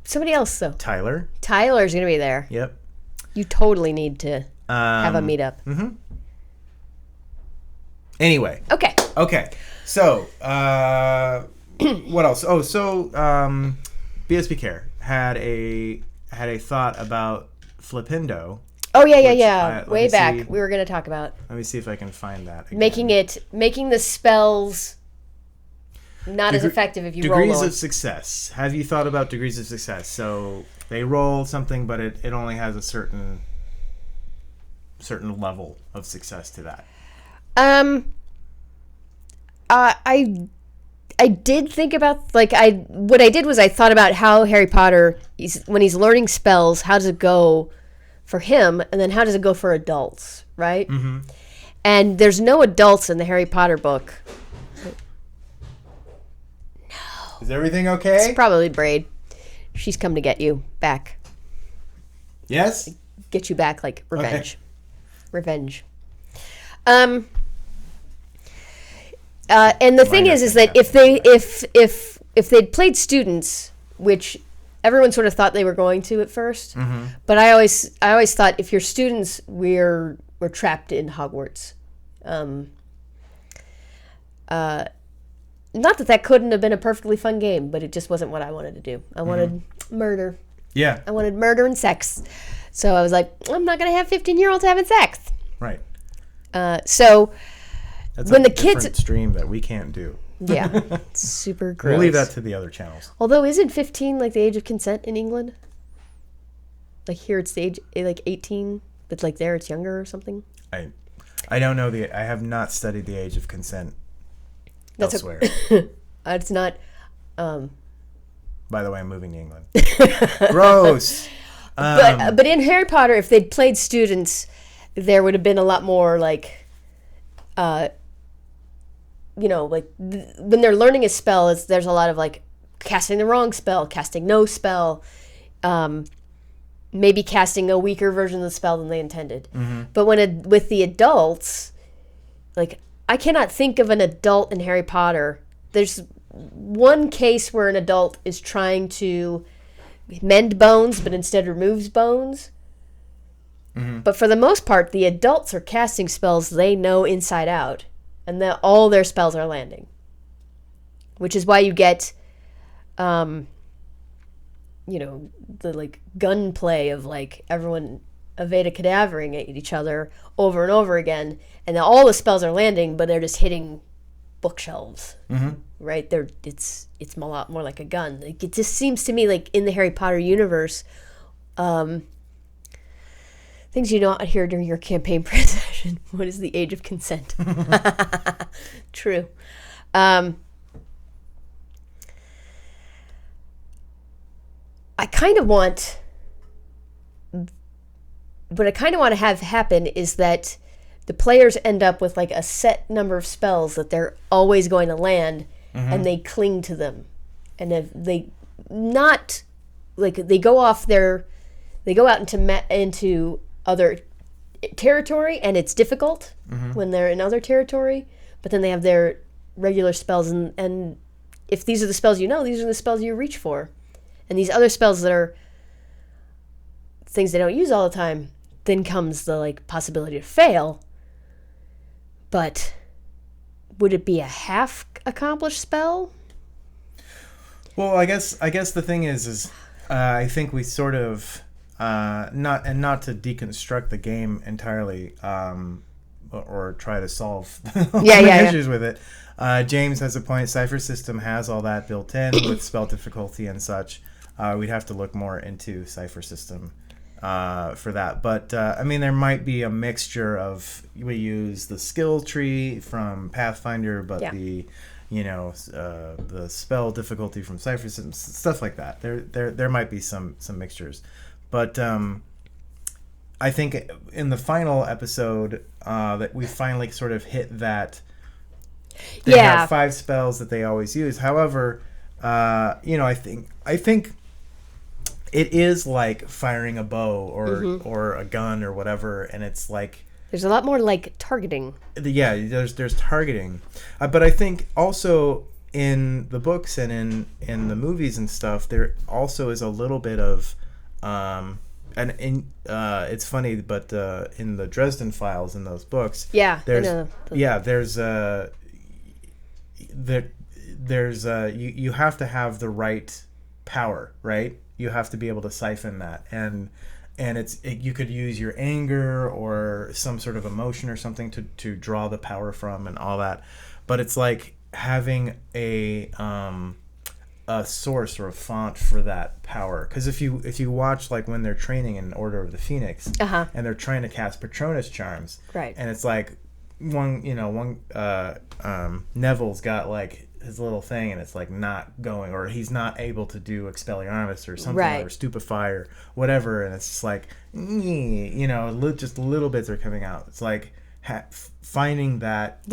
Somebody else, though. Tyler's going to be there. Yep. You totally need to have a meetup. Mm-hmm. Anyway. Okay. So, what else? Oh, so BSB Care had a thought about Flipindo. Oh yeah. Way back, we were going to talk about. Let me see if I can find that again. Making the spells not as effective if you roll lower. Degrees of success. Have you thought about degrees of success? So they roll something, but it only has a certain level of success to that. I did think about, what I did was I thought about how Harry Potter, when he's learning spells, how does it go for him, and then how does it go for adults, right? Mm-hmm. And there's no adults in the Harry Potter book. No. Is everything okay? It's probably Braid. She's come to get you back. Yes? Get you back, like revenge. Okay. Revenge. And the thing is that if they'd played students, which everyone sort of thought they were going to at first, mm-hmm. but I always thought if you're students, we're trapped in Hogwarts. Not that couldn't have been a perfectly fun game, but it just wasn't what I wanted to do. I wanted murder. Yeah. I wanted murder and sex. So I was like, I'm not going to have 15-year-olds having sex. Right. So that's when a the kids different stream that we can't do. Yeah. It's super gross. We'll leave that to the other channels. Although isn't 15 like the age of consent in England? Like here it's the age like 18, but like there it's younger or something? I don't know I have not studied the age of consent elsewhere. It's not By the way, I'm moving to England. Gross. But in Harry Potter, if they'd played students, there would have been a lot more like, when they're learning a spell, there's a lot of like casting the wrong spell, casting no spell, maybe casting a weaker version of the spell than they intended. Mm-hmm. But with the adults, like I cannot think of an adult in Harry Potter. There's one case where an adult is trying to mend bones, but instead removes bones. Mm-hmm. But for the most part, the adults are casting spells they know inside out, and all their spells are landing. Which is why you get, the like gunplay of like everyone Avada Kedavering at each other over and over again, and all the spells are landing, but they're just hitting bookshelves. Mm-hmm. Right? It's a lot more like a gun. Like, it just seems to me like in the Harry Potter universe, things you don't hear during your campaign presentation. What is the age of consent? True. I kind of want to have happen is that the players end up with like a set number of spells that they're always going to land, mm-hmm. and they cling to them. And if they not like they go out into other territory, and it's difficult, mm-hmm. when they're in other territory, but then they have their regular spells, and if these are the spells these are the spells you reach for. And these other spells that are things they don't use all the time, then comes the like possibility to fail. But would it be a half accomplished spell? Well, I guess the thing is I think we sort of not to deconstruct the game entirely, or try to solve issues with it. James has a point. Cipher system has all that built in with spell difficulty and such. We'd have to look more into Cipher system for that. But, there might be a mixture of, we use the skill tree from Pathfinder, but the spell difficulty from Cipher system, stuff like that. There might be some mixtures. But I think in the final episode that we finally sort of hit that they have 5 spells that they always use. However, I think it is like firing a bow or a gun or whatever, and it's like there's a lot more like targeting. Yeah, there's targeting, but I think also in the books and in the movies and stuff, there also is a little bit of it's funny, but in the Dresden Files in those books, there's you have to have the right power, right? You have to be able to siphon that, and you could use your anger or some sort of emotion or something to draw the power from and all that. But it's like having a source or a font for that power, because if you watch like when they're training in Order of the Phoenix, and they're trying to cast Patronus charms, right? And it's like Neville's got like his little thing, and it's like not going, or he's not able to do Expelliarmus or something, right, or Stupefy or whatever, and it's just like just little bits are coming out. It's like finding that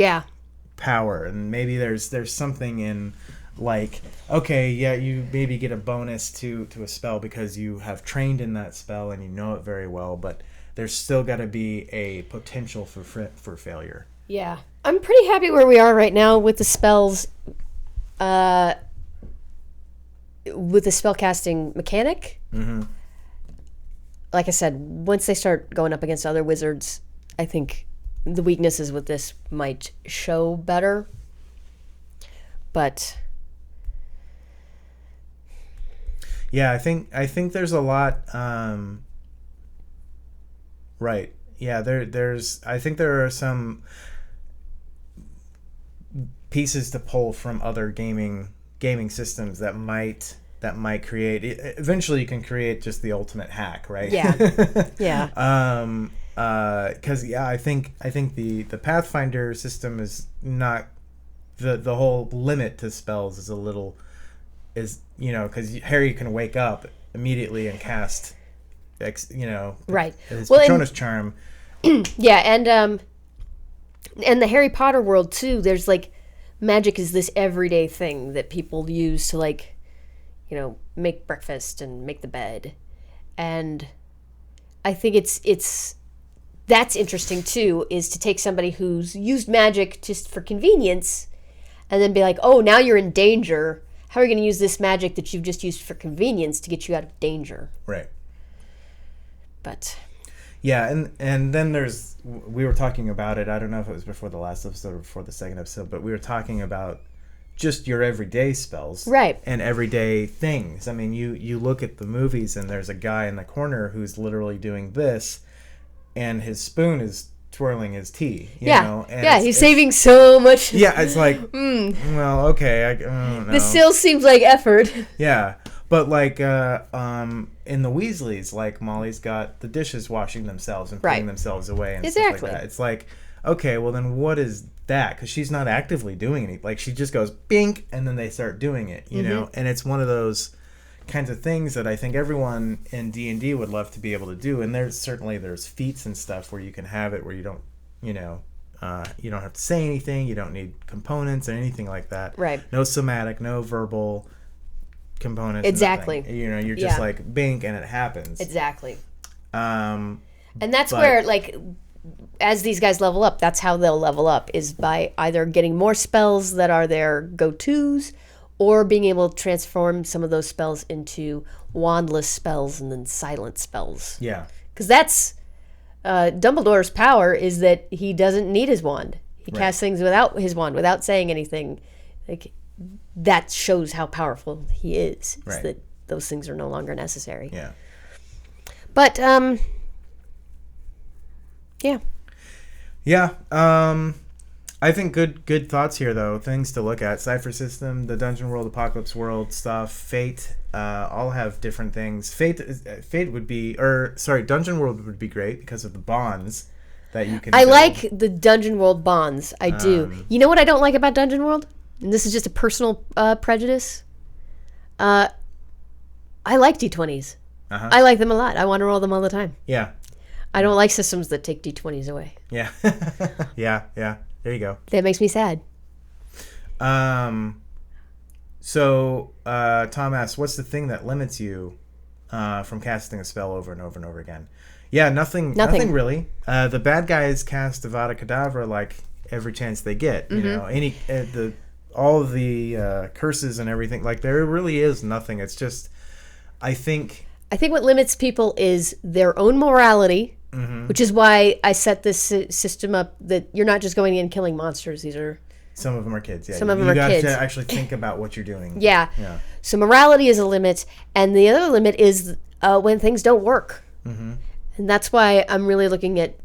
power, and maybe there's something in like, okay, you maybe get a bonus to a spell because you have trained in that spell and you know it very well, but there's still got to be a potential for failure. Yeah, I'm pretty happy where we are right now with the spells, with the spellcasting mechanic. Mm-hmm. Like I said, once they start going up against other wizards, I think the weaknesses with this might show better. But yeah, I think there's a lot. Right. Yeah, I think there are some pieces to pull from other gaming systems that might create. Eventually, you can create just the ultimate hack, right? Yeah. Yeah. Because I think the Pathfinder system is not the whole limit to spells is a little because Harry can wake up immediately and cast Right. his Well, Patronus charm. Yeah, and the Harry Potter world too. There's like magic is this everyday thing that people use to like, make breakfast and make the bed, and I think it's that's interesting too. Is to take somebody who's used magic just for convenience, and then be like, oh, now you're in danger. How are you going to use this magic that you've just used for convenience to get you out of danger? Right. But yeah, and then we were talking about it. I don't know if it was before the last episode or before the second episode, but we were talking about just your everyday spells, right, and everyday things. I mean, you look at the movies, and there's a guy in the corner who's literally doing this, and his spoon is twirling his tea. You know? And he's saving so much. Yeah, it's like, well, okay, I don't know. This still seems like effort. Yeah. But like in the Weasleys, like Molly's got the dishes washing themselves and putting themselves away and stuff like that. It's like, okay, well then what is that? Because she's not actively doing anything. Like she just goes bink, and then they start doing it, you know. And it's one of those kinds of things that I think everyone in D&D would love to be able to do. And there's feats and stuff where you can have it where you don't, you don't have to say anything. You don't need components or anything like that. Right. No somatic, no verbal components. Exactly. You're just like bink and it happens. Exactly. And that's where, like, as these guys level up, that's how they'll level up, is by either getting more spells that are their go-tos, or being able to transform some of those spells into wandless spells and then silent spells. Yeah. Because that's Dumbledore's power, is that he doesn't need his wand. He casts things without his wand, without saying anything. Like, that shows how powerful he is. It's that those things are no longer necessary. Yeah. But, yeah. Yeah. I think good thoughts here, though. Things to look at. Cypher System, the Dungeon World, Apocalypse World stuff, Fate, all have different things. Fate would be, Dungeon World would be great because of the bonds that you can build. Like the Dungeon World bonds. I do. You know what I don't like about Dungeon World? And this is just a personal prejudice. I like D20s. I like them a lot. I want to roll them all the time. Yeah. I don't like systems that take D20s away. Yeah. Yeah. There you go. That makes me sad. So Tom asks, what's the thing that limits you from casting a spell over and over and over again? Yeah, nothing really. The bad guys cast Avada Kedavra like every chance they get. You know, all of the curses and everything. Like, there really is nothing. It's just, I think what limits people is their own morality. Which is why I set this system up that you're not just going in and killing monsters. Some of them are kids. Yeah, some of them are kids. You have to actually think about what you're doing. Yeah. So morality is a limit, and the other limit is when things don't work. And that's why I'm really looking at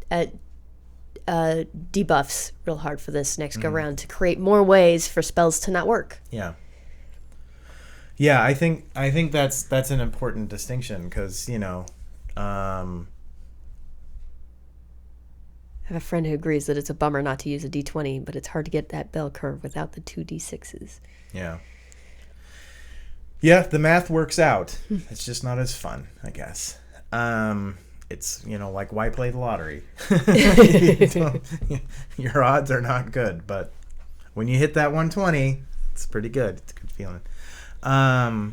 debuffs real hard for this next go round, to create more ways for spells to not work. Yeah. Yeah, I think that's an important distinction, because I have a friend who agrees that it's a bummer not to use a D20, but it's hard to get that bell curve without the 2 D6s. Yeah. Yeah, the math works out. It's just not as fun, I guess. It's, like, why play the lottery? Your odds are not good, but when you hit that 120, it's pretty good. It's a good feeling. There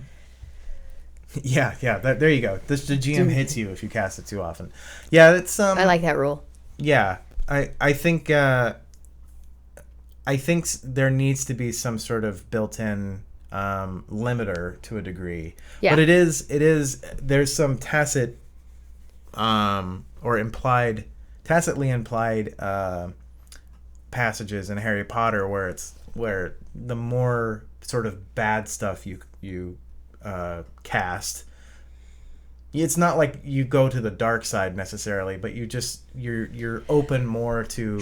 you go. The GM hits you if you cast it too often. Yeah, it's I like that rule. Yeah, I think there needs to be some sort of built-in limiter to a degree. Yeah. But it is there's some tacitly implied passages in Harry Potter where the more sort of bad stuff you cast, it's not like you go to the dark side necessarily, but you're open more to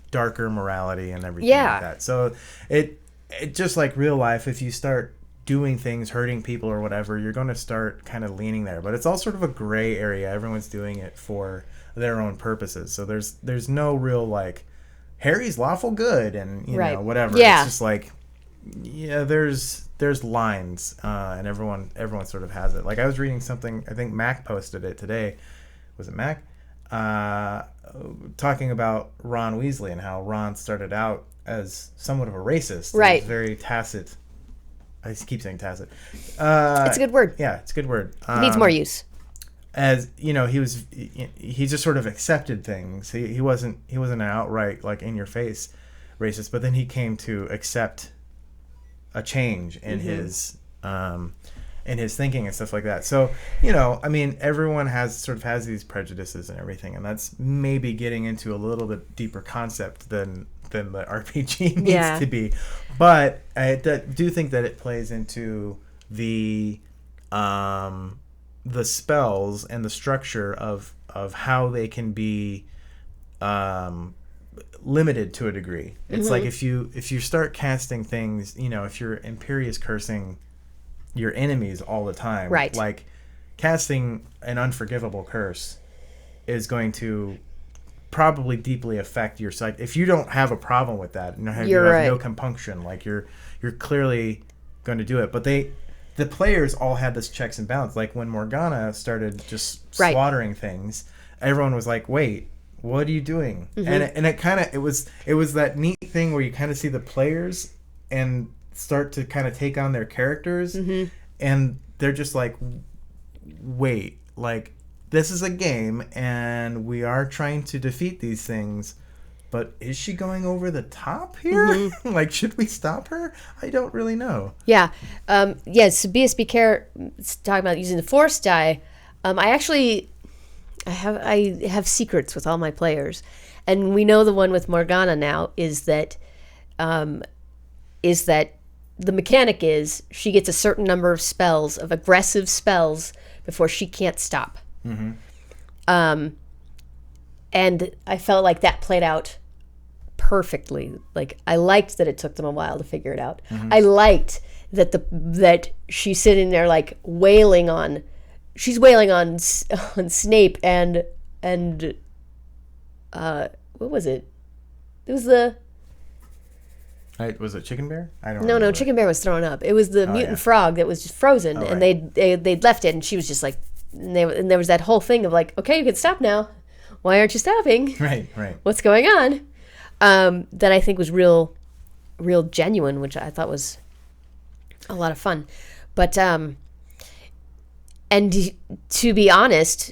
darker morality and everything like that. So it just like real life, if you start doing things, hurting people or whatever, you're going to start kind of leaning there. But it's all sort of a gray area. Everyone's doing it for their own purposes. So there's no real like Harry's lawful good and you know whatever. Yeah. It's just like Yeah, there's lines, and everyone sort of has it. Like I was reading something, I think Mac posted it today. Was it Mac? Talking about Ron Weasley and how Ron started out as somewhat of a racist. Right. He was very tacit. I keep saying tacit. It's a good word. Yeah, it's a good word. It needs more use. As he just sort of accepted things. He wasn't an outright like in your face racist, but then he came to accept a change in his thinking and stuff like that. So, I mean, everyone has these prejudices and everything, and that's maybe getting into a little bit deeper concept than the RPG needs to be. But I do think that it plays into the spells and the structure of how they can be limited to a degree. It's like if you start casting things, if you're Imperious cursing your enemies all the time, right? Like casting an unforgivable curse is going to probably deeply affect your psyche. If you don't have a problem with that, you have no compunction, like you're clearly going to do it. But the players all had this checks and balance. Like when Morgana started just slaughtering things, everyone was like, "Wait, what are you doing?" And it kind of it was that neat thing where you kind of see the players and start to kind of take on their characters, and they're just like, "Wait, like this is a game, and we are trying to defeat these things, but is she going over the top here? Like, should we stop her? I don't really know." Yeah, so BSB Care talking about using the Force die. I have secrets with all my players, and we know the one with Morgana now is that the mechanic is she gets a certain number of spells, of aggressive spells, before she can't stop. And I felt like that played out perfectly. Like I liked that it took them a while to figure it out. I liked that she's sitting there like wailing on Snape and what was it? It was the was it Chicken Bear? I don't No, remember. Chicken Bear was thrown up. It was the mutant frog that was just frozen, and they'd left it, and she was just like, and there was that whole thing of like, okay, you can stop now. Why aren't you stopping? Right. What's going on? That I think was real genuine, which I thought was a lot of fun. But and to be honest,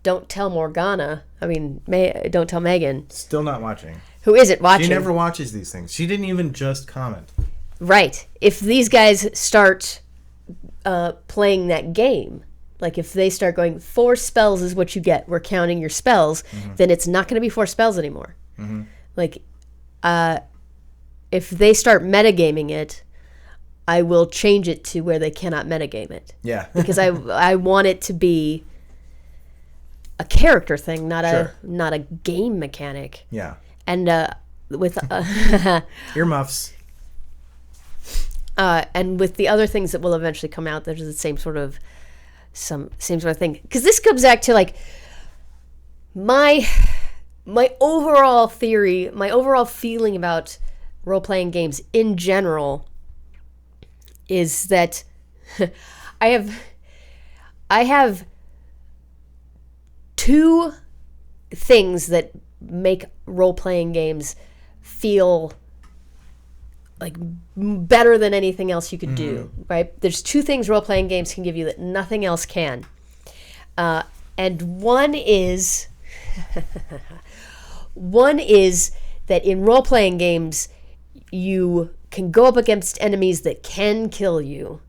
don't tell Morgana. I mean, don't tell Megan. Still not watching. Who isn't watching? She never watches these things. She didn't even just comment. Right. If these guys start playing that game, like if they start going 4 spells is what you get, we're counting your spells, then it's not going to be 4 spells anymore. Like, if they start metagaming it, I will change it to where they cannot metagame it. Yeah. Because I want it to be a character thing, not a game mechanic. Yeah. And with earmuffs. And with the other things that will eventually come out, there's the same sort of thing. Because this comes back to like my overall theory, my overall feeling about role-playing games in general is that I have 2 things that make role-playing games feel like better than anything else you could do, right? There's 2 things role-playing games can give you that nothing else can. And one is that in role-playing games, you can go up against enemies that can kill you,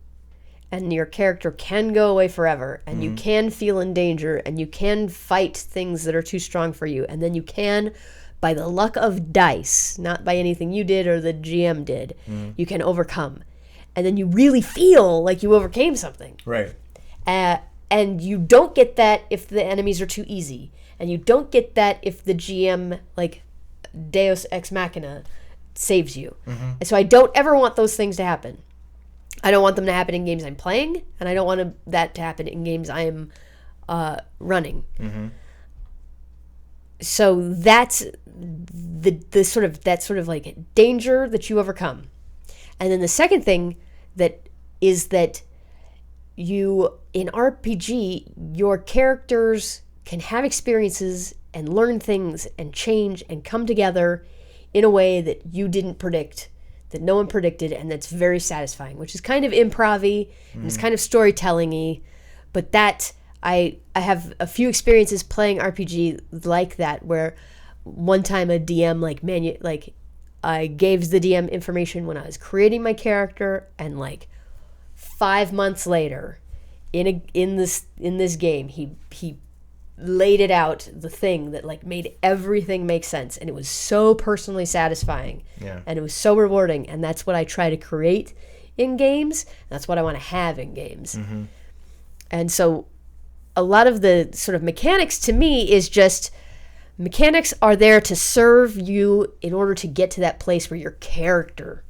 and your character can go away forever, and you can feel in danger, and you can fight things that are too strong for you, and then you can, by the luck of dice, not by anything you did or the GM did, you can overcome. And then you really feel like you overcame something. Right. And you don't get that if the enemies are too easy. And you don't get that if the GM, like Deus Ex Machina, saves you. And so I don't ever want those things to happen. I don't want them to happen in games I'm playing, and I don't want that to happen in games I am running. So that's the sort of like danger that you overcome. And then the second thing that you, in RPG, your characters can have experiences and learn things and change and come together in a way that you didn't predict, that no one predicted, and that's very satisfying, which is kind of improv-y and it's kind of storytelling-y, but that I have a few experiences playing RPG like that, where one time a DM I gave the DM information when I was creating my character, and 5 months later, in this game, he laid it out, the thing that made everything make sense, and it was so personally satisfying, and it was so rewarding, and that's what I try to create in games. That's what I want to have in games, and so a lot of the sort of mechanics to me is just mechanics are there to serve you in order to get to that place where your character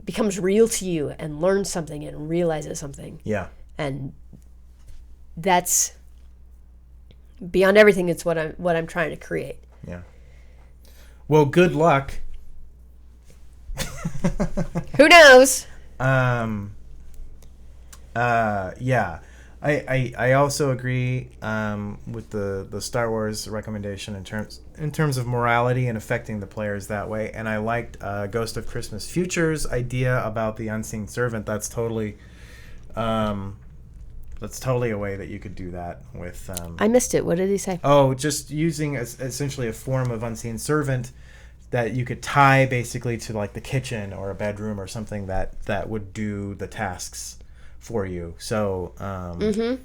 becomes real to you and learns something and realizes something. Yeah. And that's beyond everything. It's what I'm trying to create. Yeah. Well, good luck. Who knows? Yeah. I also agree with the Star Wars recommendation in terms of morality and affecting the players that way. And I liked Ghost of Christmas Future's idea about the unseen servant. That's totally a way that you could do that with. I missed it. What did he say? Oh, just using essentially a form of unseen servant that you could tie basically to the kitchen or a bedroom or something that would do the tasks for you. So so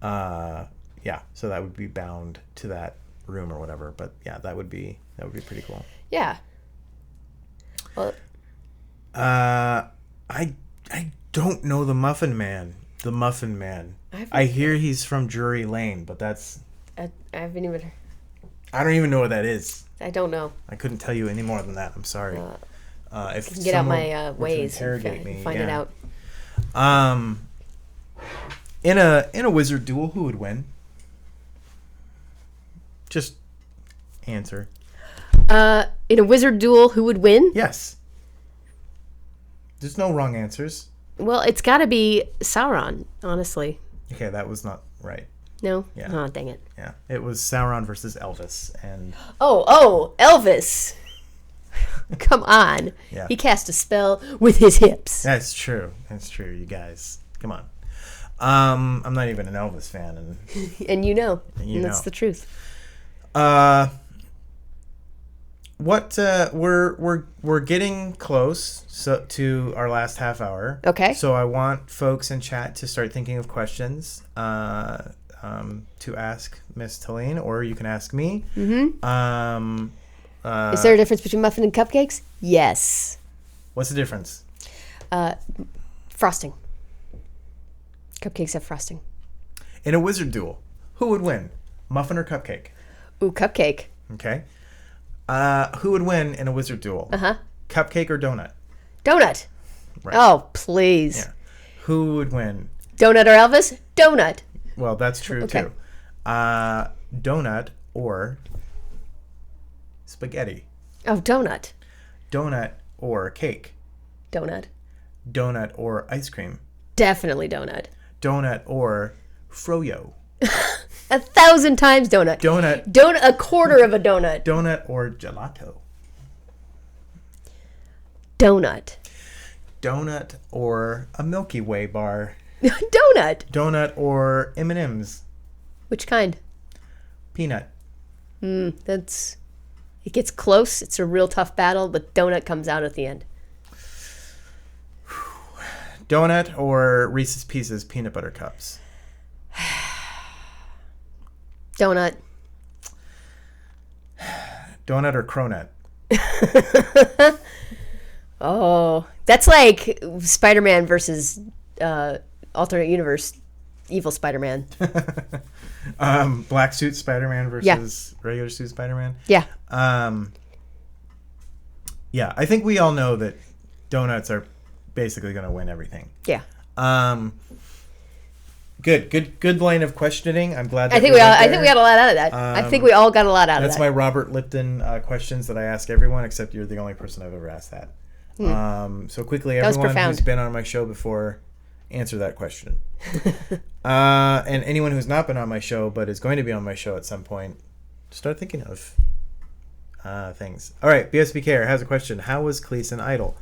that would be bound to that room or whatever, but yeah, that would be pretty cool. Yeah. Well, I don't know the Muffin Man. I hear he's from Drury Lane, but that's I haven't even. I don't even know what that is. I don't know. I couldn't tell you any more than that. I'm sorry. If I can get out my ways and find it out. In a wizard duel, who would win? Just answer. In a wizard duel, who would win? Yes. There's no wrong answers. Well, it's got to be Sauron, honestly. Okay, that was not right. No? Yeah. Oh, dang it. Yeah, it was Sauron versus Elvis, and Oh, Elvis. Come on. Yeah. He cast a spell with his hips. That's true, you guys. Come on. I'm not even an Elvis fan, and that's the truth. We're getting close to our last half hour. Okay. So I want folks in chat to start thinking of questions to ask Miss Teline, or you can ask me. Mm-hmm. Is there a difference between muffin and cupcakes? Yes. What's the difference? Frosting. Cupcakes have frosting. In a wizard duel, who would win, muffin or cupcake? Ooh, cupcake. Okay. Who would win in a wizard duel? Cupcake or donut? Donut. Right. Oh, please. Yeah. Who would win? Donut or Elvis? Donut. Well, that's true too. Donut or spaghetti? Oh, donut. Donut or cake? Donut. Donut or ice cream? Definitely donut. Donut or froyo? 1,000 times donut. Donut. A quarter of a donut. Donut or gelato? Donut. Donut or a Milky Way bar? Donut. Donut or M&M's? Which kind? Peanut. It gets close. It's a real tough battle, but donut comes out at the end. Donut or Reese's Pieces peanut butter cups? Donut. Donut or cronut? Oh, that's like Spider-Man versus alternate universe evil Spider-Man. Black suit Spider-Man versus regular suit Spider-Man? Yeah. Yeah, I think we all know that donuts are basically going to win everything. Yeah. Good line of questioning. I'm glad that I think we got a lot out of that. I think we all got a lot out of that. That's my Robert Lipton questions that I ask everyone, except you're the only person I've ever asked that. So quickly, was everyone profound. who's been on my show before, answer that question. And anyone who's not been on my show but is going to be on my show at some point, start thinking of things. All right, BSBK has a question. How was Cleason Idol?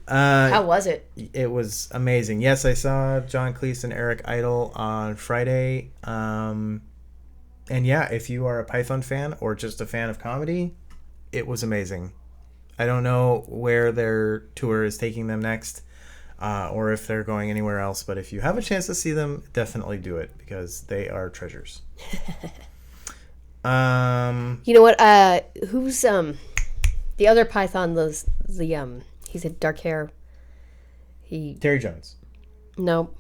How was it? It was amazing. Yes, I saw John Cleese and Eric Idle on Friday. And yeah, if you are a Python fan or just a fan of comedy, it was amazing. I don't know where their tour is taking them next, or if they're going anywhere else, but if you have a chance to see them, definitely do it because they are treasures. You know what? Who's the other Python? He's had dark hair. Terry Jones. No.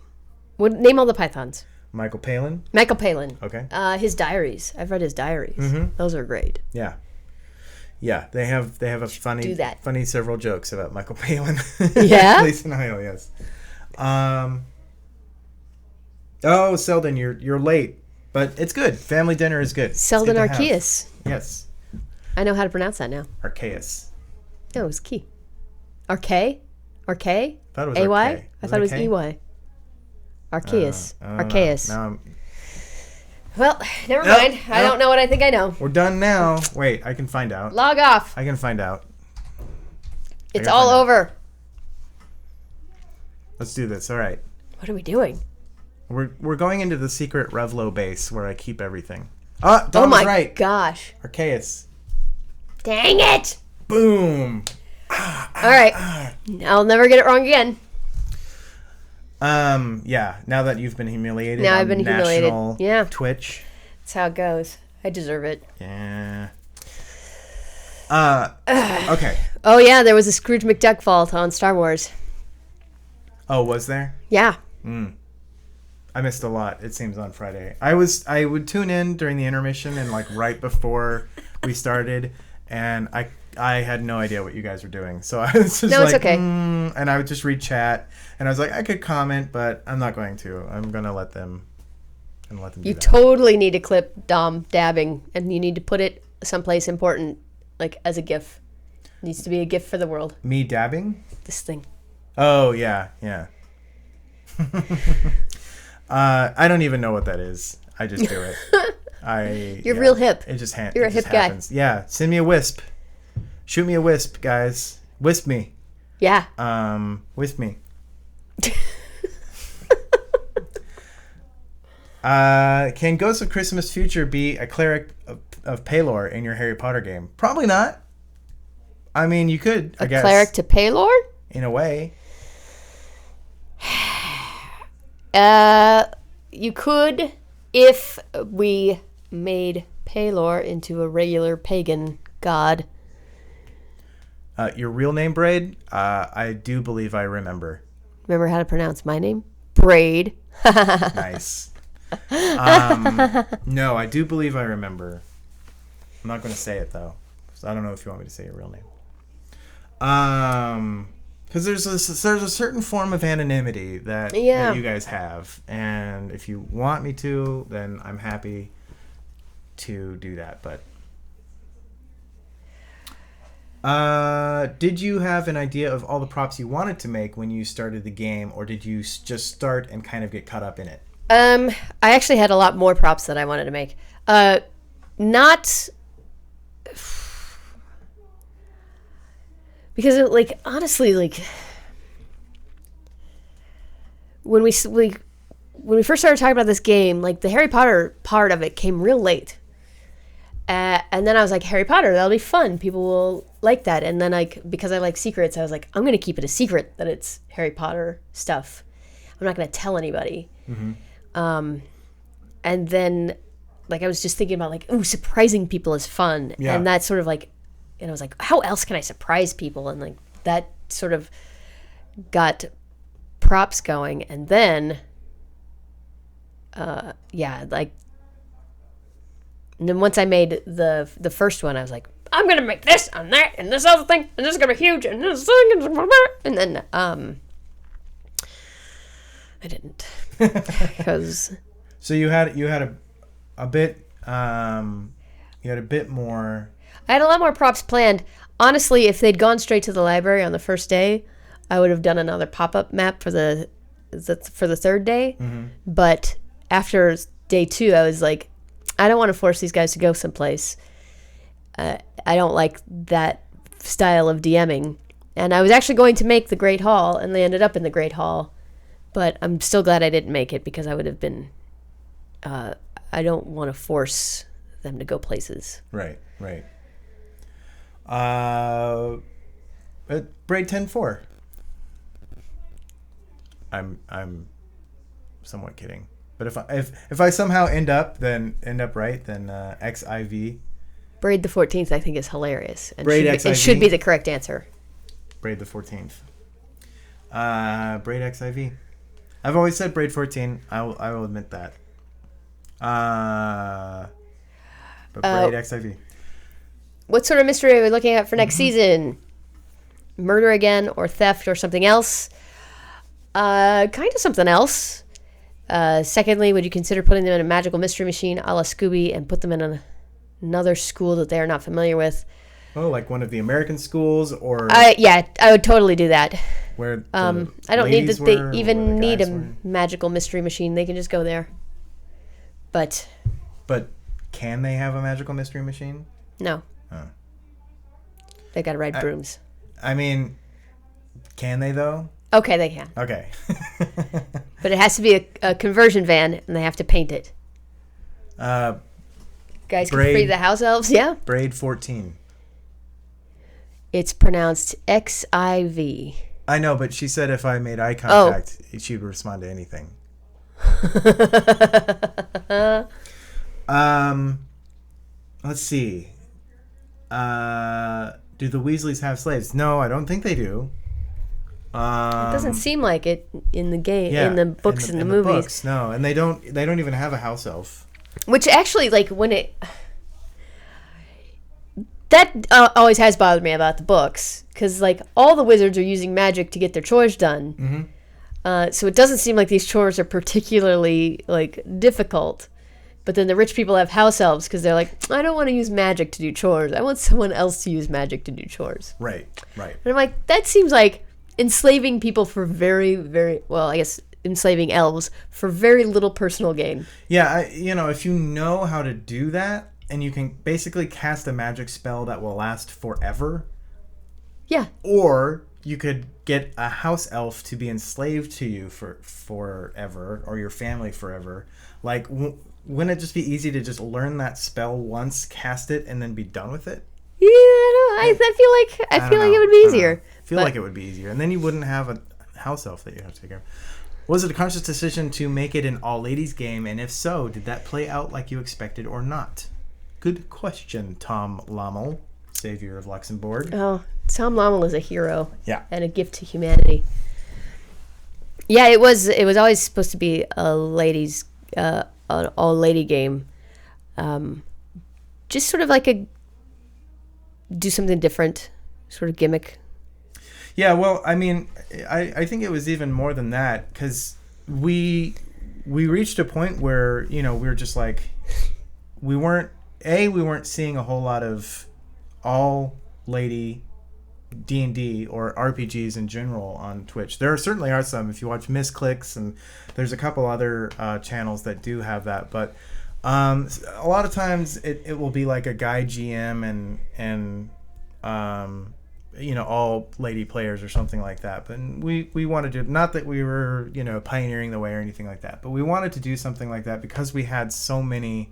Name all the Pythons. Michael Palin. Michael Palin. Okay. His diaries. I've read his diaries. Mm-hmm. Those are great. Yeah. Yeah, they have a funny several jokes about Michael Palin. Yeah. Lisa Nile, yes. Oh, Selden, you're late, but it's good. Family dinner is good. Selden Arceus. Yes. I know how to pronounce that now. Arceus. No, it was key. Arcay? Arcay? Thought it was AY? Arcay. I thought it was EY. Arceus. Arceus. Now Well, never mind. I don't know what I think I know. we're done now. Wait, I can find out. Log off. I can find out. It's all over. Let's do this. All right. What are we doing? We're going into the secret Revlo base where I keep everything. Oh, Dom was right. Gosh. Arceus. Dang it. Boom. All right. I'll never get it wrong again. Yeah, now that you've been humiliated Now on I've been humiliated. national Yeah. Twitch. That's how it goes. I deserve it. Yeah. Okay. Oh, yeah. There was a Scrooge McDuck vault on Star Wars. Oh, was there? Yeah. I missed a lot, it seems, on Friday. I would tune in during the intermission and like right before we started, and I had no idea what you guys were doing. So I was just it's okay. And I would just read chat, and I was like, I could comment, but I'm not going to. I'm going to let them do You that. totally need to clip Dom dabbing, and you need to put it someplace important, like as a GIF. It needs to be a GIF for the world. Me dabbing? This thing. Oh, yeah. I don't even know what that is. I just do it. You're real hip. It just You're a hip guy. happens. Yeah, send me a wisp. Shoot me a wisp, guys. Wisp me. Yeah. Wisp me. Can Ghost of Christmas Future be a cleric of Paylor in your Harry Potter game? Probably not. I mean, you could, I guess. A cleric to Paylor? In a way. You could if we made Paylor into a regular pagan god. Your real name, Braid? I do believe I remember. Remember how to pronounce my name? Braid. Nice. No, I do believe I remember. I'm not going to say it, though. So I don't know if you want me to say your real name. Because there's a certain form of anonymity that you guys have, and if you want me to, then I'm happy to do that. But did you have an idea of all the props you wanted to make when you started the game, or did you just start and kind of get caught up in it? I actually had a lot more props that I wanted to make. Not because it, like, honestly, like when we first started talking about this game, like the Harry Potter part of it came real late. And then I was like, Harry Potter, that'll be fun. People will like that. And then, like, because I like secrets, I was like, I'm going to keep it a secret that it's Harry Potter stuff. I'm not going to tell anybody. Mm-hmm. And then, like, I was just thinking about, like, ooh, surprising people is fun. Yeah. And that's sort of like, and I was like, how else can I surprise people? And, like, that sort of got props going. And then, like, and then once I made the first one, I was like, I'm going to make this and that and this other thing, and this is going to be huge, and this thing, and then, I didn't. Because... So you had a bit more. I had a lot more props planned. Honestly, if they'd gone straight to the library on the first day, I would have done another pop-up map for the third day. Mm-hmm. But after day 2, I was like, I don't want to force these guys to go someplace. I don't like that style of DMing. And I was actually going to make the Great Hall, and they ended up in the Great Hall. But I'm still glad I didn't make it, because I would have been... I don't want to force them to go places. Right. Braid 10-4. I'm somewhat kidding. But if I somehow end up right, then XIV. Braid the 14th, I think, is hilarious. And Braid XIV. It should be the correct answer. Braid the 14th. Braid XIV. I've always said Braid 14. I will admit that. But Braid XIV. What sort of mystery are we looking at for next season? Murder again, or theft, or something else? Kind of something else. Secondly, would you consider putting them in a magical mystery machine a la Scooby and put them in another school that they are not familiar with? Oh, like one of the American schools, or... Yeah, I would totally do that. Where I don't need that they even need a magical mystery machine. They can just go there. But can they have a magical mystery machine? No. Oh. They got to ride brooms. I mean, can they though? Okay, they can. Okay. But it has to be a conversion van, and they have to paint it. Guys can free the house elves, yeah? Braid 14. It's pronounced XIV. I know, but she said if I made eye contact, she would respond to anything. Let's see. Do the Weasleys have slaves? No, I don't think they do. It doesn't seem like it in the game, in the books, in the movies. Books, no, and they don't even have a house elf. Which actually, like, when it... That always has bothered me about the books, because, like, all the wizards are using magic to get their chores done. Mm-hmm. So it doesn't seem like these chores are particularly, like, difficult. But then the rich people have house elves because they're like, I don't want to use magic to do chores. I want someone else to use magic to do chores. Right. And I'm like, that seems like enslaving people for very, very, well, I guess enslaving elves for very little personal gain. Yeah, if you know how to do that, and you can basically cast a magic spell that will last forever. Yeah. Or you could get a house elf to be enslaved to you for forever, or your family forever. Like, wouldn't it just be easy to just learn that spell once, cast it, and then be done with it? Yeah, I feel like it would be easier. I feel like it would be easier. And then you wouldn't have a house elf that you have to take care of. Was it a conscious decision to make it an all-ladies game? And if so, did that play out like you expected or not? Good question, Tom Lommel, savior of Luxembourg. Oh, Tom Lommel is a hero. Yeah. And a gift to humanity. Yeah, it was always supposed to be a ladies, an all-lady game. Just sort of like do something different, sort of gimmick. Yeah, well, I mean, I think it was even more than that, because we reached a point where, we were just like, we weren't seeing a whole lot of all-lady D&D or RPGs in general on Twitch. There certainly are some, if you watch Misclicks, and there's a couple other channels that do have that, but a lot of times it will be like a guy GM and all lady players or something like that. But we wanted to, not that we were pioneering the way or anything like that, but we wanted to do something like that because we had so many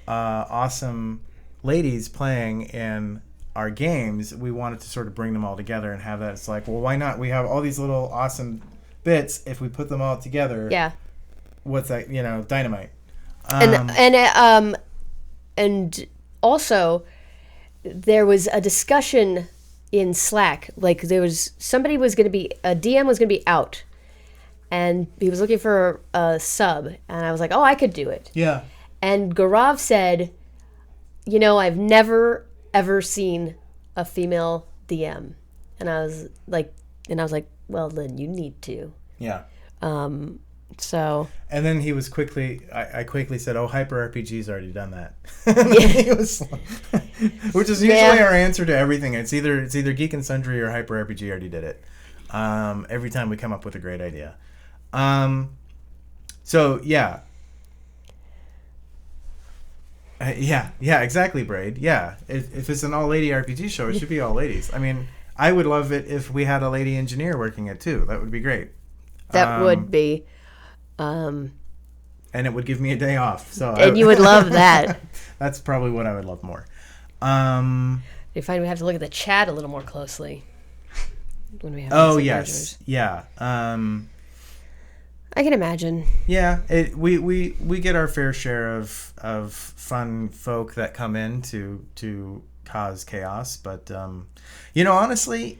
awesome ladies playing in our games. We wanted to sort of bring them all together and have that. It's like, well, why not? We have all these little awesome bits. If we put them all together, yeah, what's that? Dynamite. And also there was a discussion in Slack. Like, there was a DM was going to be out, and he was looking for a sub, and I was like, oh, I could do it. Yeah. And Gaurav said, I've never ever seen a female DM, and I was like, well, then you need to. Yeah. So. And then he was I quickly said, "Oh, Hyper RPG's already done that." He was, which is usually our answer to everything. It's either Geek and Sundry or Hyper RPG already did it. Every time we come up with a great idea. So yeah. Yeah, exactly, Braid. Yeah, if it's an all-lady RPG show, it should be all ladies. I mean, I would love it if we had a lady engineer working it too. That would be great. That would be. And it would give me a day off. And you would love that. That's probably what I would love more. You find we have to look at the chat a little more closely when we have. Oh yes, yeah. I can imagine. Yeah, we get our fair share of fun folk that come in to cause chaos, but honestly,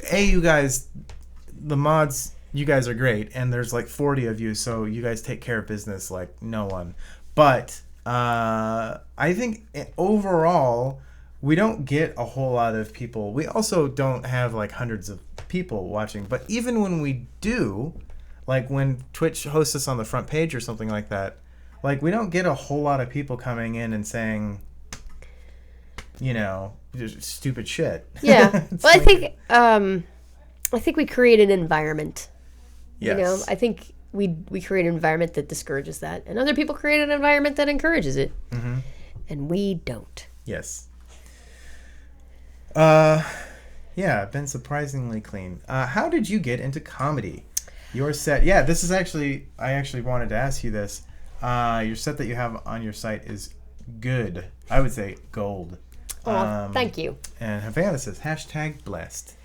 you guys, the mods, you guys are great, and there's like 40 of you, so you guys take care of business like no one. But I think overall, we don't get a whole lot of people. We also don't have like hundreds of people watching, but even when we do, like when Twitch hosts us on the front page or something like that, like we don't get a whole lot of people coming in and saying, just stupid shit. Yeah. Well, I think we create an environment. Yes. I think we create an environment that discourages that, and other people create an environment that encourages it. Mm-hmm. And we don't. Yes. Yeah, been surprisingly clean. How did you get into comedy? Your set, I actually wanted to ask you this. Your set that you have on your site is good. I would say gold. Oh, thank you. And Havana says, #blessed.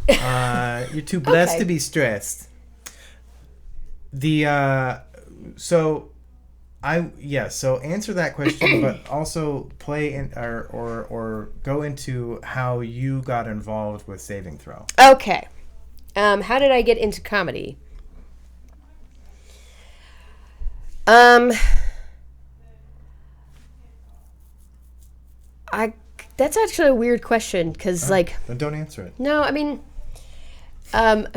You're too blessed to be stressed. So answer that question, but also play in or go into how you got involved with Saving Throw. Okay. How did I get into comedy? That's actually a weird question because then don't answer it. No, I mean, I'm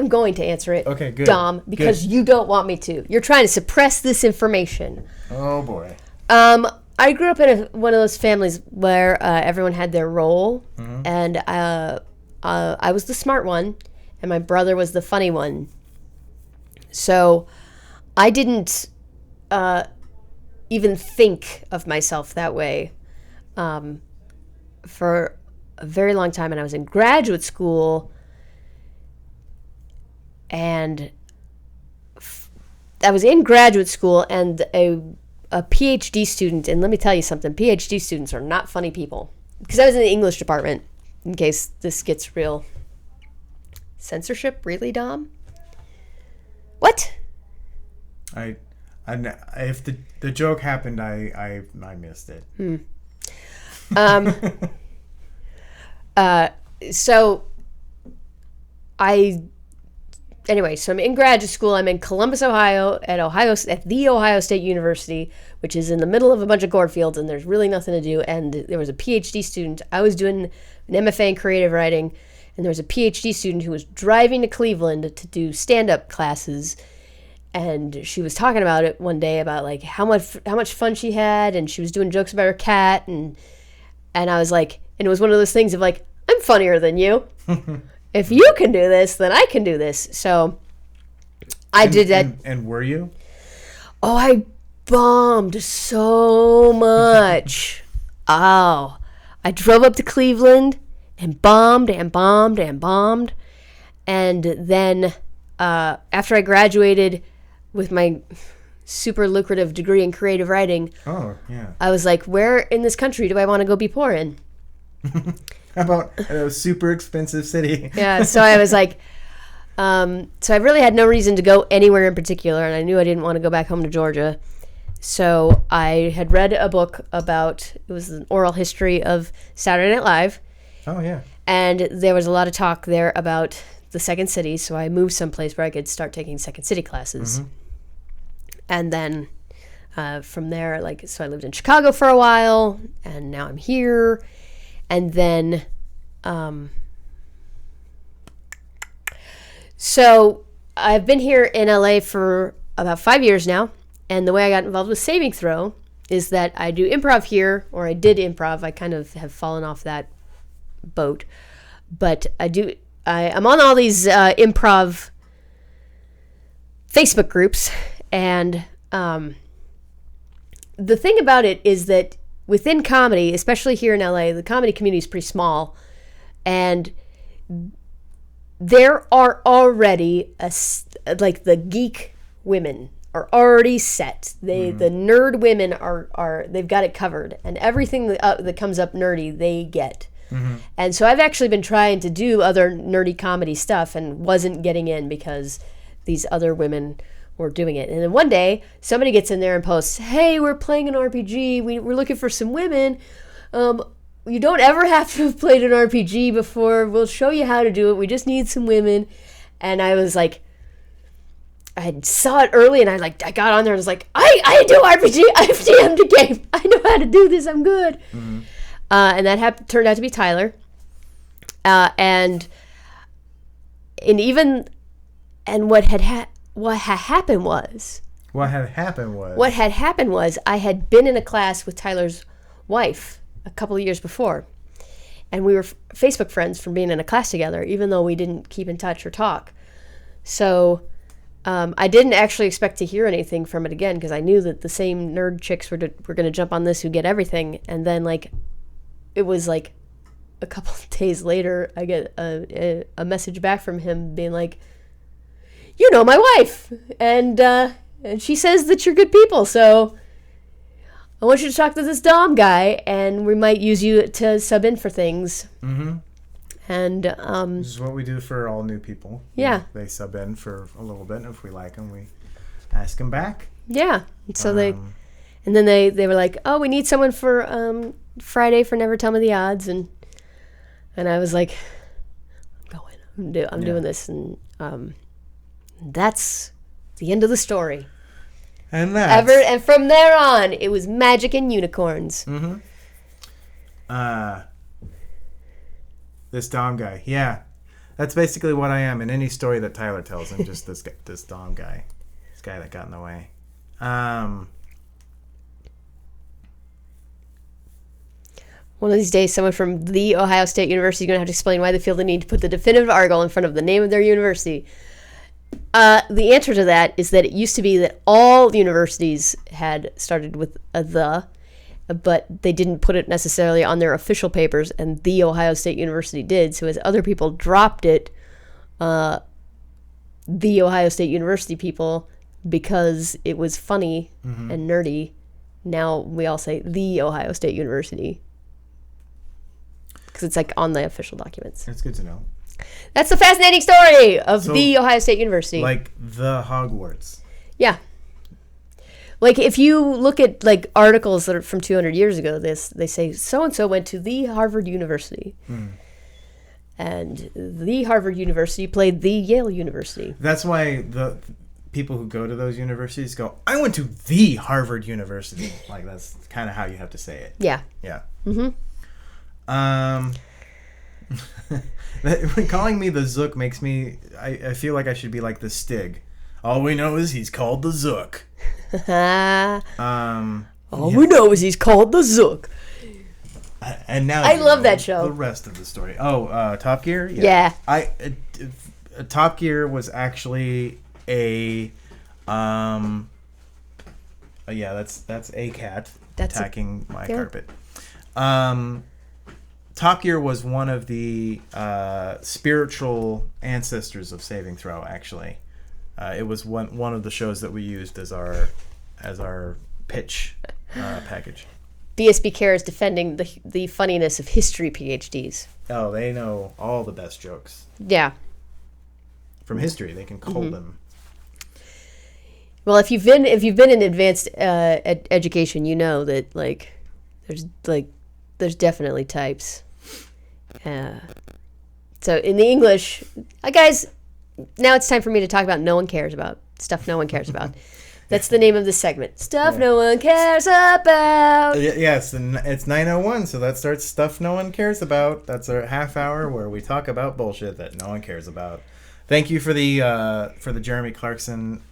going to answer it. Okay, good. Dom, because you don't want me to. You're trying to suppress this information. Oh boy. I grew up in one of those families where everyone had their role, and I was the smart one, and my brother was the funny one. So I didn't even think of myself that way for a very long time. And I was in graduate school, and I was in graduate school, and a PhD student, and let me tell you something, PhD students are not funny people. Because I was in the English department, in case this gets real. Censorship? Really, Dom? What? If the joke happened, I missed it. So I'm in graduate school. I'm in Columbus, Ohio, at the Ohio State University, which is in the middle of a bunch of cornfields, and there's really nothing to do. And there was a PhD student. I was doing an MFA in creative writing, and there was a PhD student who was driving to Cleveland to do stand-up classes. And she was talking about it one day about like how much fun she had, and she was doing jokes about her cat, and I was like, and it was one of those things of like, I'm funnier than you. If you can do this, then I can do this. So I did that. And were you? Oh, I bombed so much. Oh, I drove up to Cleveland and bombed and bombed and bombed. And then after I graduated with my super lucrative degree in creative writing, I was like, where in this country do I want to go be poor in? How about a super expensive city? Yeah, so I was like, so I really had no reason to go anywhere in particular, and I knew I didn't want to go back home to Georgia. So I had read a book it was an oral history of Saturday Night Live. Oh, yeah. And there was a lot of talk there about the Second City, so I moved someplace where I could start taking Second City classes. Mm-hmm. And then from there, so I lived in Chicago for a while, and now I'm here. And then, so I've been here in LA for about 5 years now, and the way I got involved with Saving Throw is that I do improv here, or I did improv. I kind of have fallen off that boat, but I'm on all these improv Facebook groups, and the thing about it is that within comedy, especially here in LA, the comedy community is pretty small, and there are already the geek women are already set. The nerd women are they've got it covered, and everything that comes up nerdy they get. And so I've actually been trying to do other nerdy comedy stuff and wasn't getting in because these other women were doing it. And then one day somebody gets in there and posts, "Hey, we're playing an RPG. We're looking for some women. You don't ever have to have played an RPG before. We'll show you how to do it. We just need some women." And I was like, I saw it early, and I got on there and was like, I do RPG. I've DM'd a game. I know how to do this. I'm good. And that turned out to be Tyler. And what had happened was I had been in a class with Tyler's wife a couple of years before, and we were Facebook friends from being in a class together, even though we didn't keep in touch or talk. So I didn't actually expect to hear anything from it again, because I knew that the same nerd chicks were going to jump on this who get everything. And then it was a couple of days later, I get a message back from him being like, "You know my wife, and she says that you're good people, so I want you to talk to this Dom guy, and we might use you to sub in for things." And this is what we do for all new people. Yeah, they sub in for a little bit, and if we like them, we ask them back. Yeah, and so they were like, "Oh, we need someone for Friday for Never Tell Me the Odds," and I was like, I'm doing this, and that's the end of the story. And and from there on, it was magic and unicorns. This Dom guy, yeah, that's basically what I am in any story that Tyler tells. I'm just this Dom guy, this guy that got in the way. One of these days, someone from the Ohio State University is going to have to explain why they feel the need to put the definitive article in front of the name of their university. The answer to that is that it used to be that all universities had started with the, but they didn't put it necessarily on their official papers, and the Ohio State University did. So as other people dropped it, the Ohio State University people, because it was funny and nerdy, now we all say the Ohio State University, because it's on the official documents. It's good to know. That's the fascinating story of the Ohio State University. Like the Hogwarts. Yeah. If you look at articles that are from 200 years ago, they say so-and-so went to the Harvard University. And the Harvard University played the Yale University. That's why the people who go to those universities go, "I went to the Harvard University." That's kind of how you have to say it. Yeah. Yeah. Calling me the Zook makes me... I feel like I should be like the Stig. All we know is he's called the Zook. All we know is he's called the Zook. And now I love that show. The rest of the story. Top Gear? Yeah. Top Gear was actually a... that's a cat attacking my carpet. Top Gear was one of the spiritual ancestors of Saving Throw, actually. It was one of the shows that we used as our pitch package. BSB Care is defending the funniness of history PhDs. Oh, they know all the best jokes. Yeah. From history, they can cull them. Well, if you've been in advanced education, you know that there's definitely types. So in the English, guys, now it's time for me to talk about stuff no one cares about. That's the name of this segment. Stuff no one cares about. Yes, and it's 9:01, so that starts Stuff No One Cares About. That's our half hour where we talk about bullshit that no one cares about. Thank you for the Jeremy Clarkson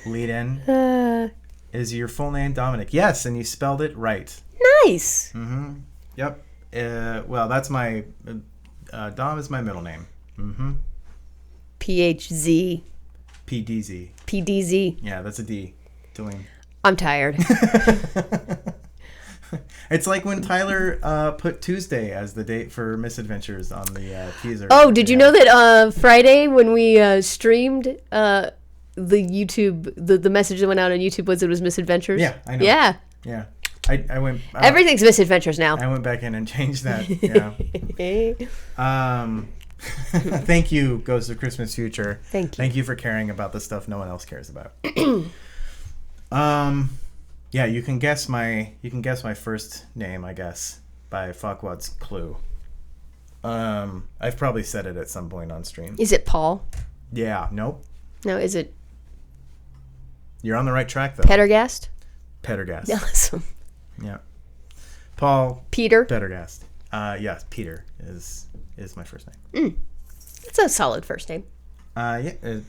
lead in. Is your full name Dominic? Yes, and you spelled it right. Nice. Mm-hmm. Yep. Well, that's my Dom is my middle name. Mm-hmm. PHZ. PDZ. PDZ. Yeah, that's a D. Teline. I'm tired. It's like when Tyler put Tuesday as the date for Misadventures on the teaser. Oh, did you know that Friday when we streamed the YouTube, the message that went out on YouTube was it was Misadventures? Yeah, I know. Yeah. Yeah. I went... Everything's Misadventures now. I went back in and changed that. Yeah. Thank you, Ghost of Christmas Future. Thank you. Thank you for caring about the stuff no one else cares about. Yeah, you can guess my first name, I guess, by Fuckwhat's clue. I've probably said it at some point on stream. Is it Paul? Yeah, nope. No, is it You're on the right track though. Pendergast? Pendergast. Awesome. Yeah. Paul Peter? Pendergast. Yes, Peter is my first name. It's a solid first name. Yeah,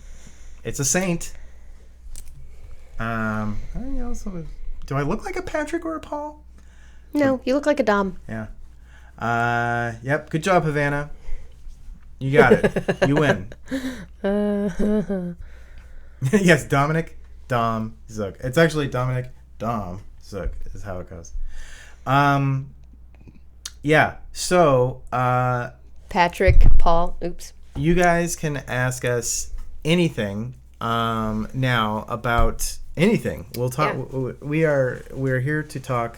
it's a saint. I also, do I look like a Patrick or a Paul? No, you look like a Dom. Yeah. Yep. Good job, Havana. You got it. You win. Yes, Dominic Dom Zook. It's actually Dominic Dom Zook is how it goes. Yeah. So, Patrick, Paul. Oops. you guys can ask us anything now about anything. We'll talk. Yeah. We're here to talk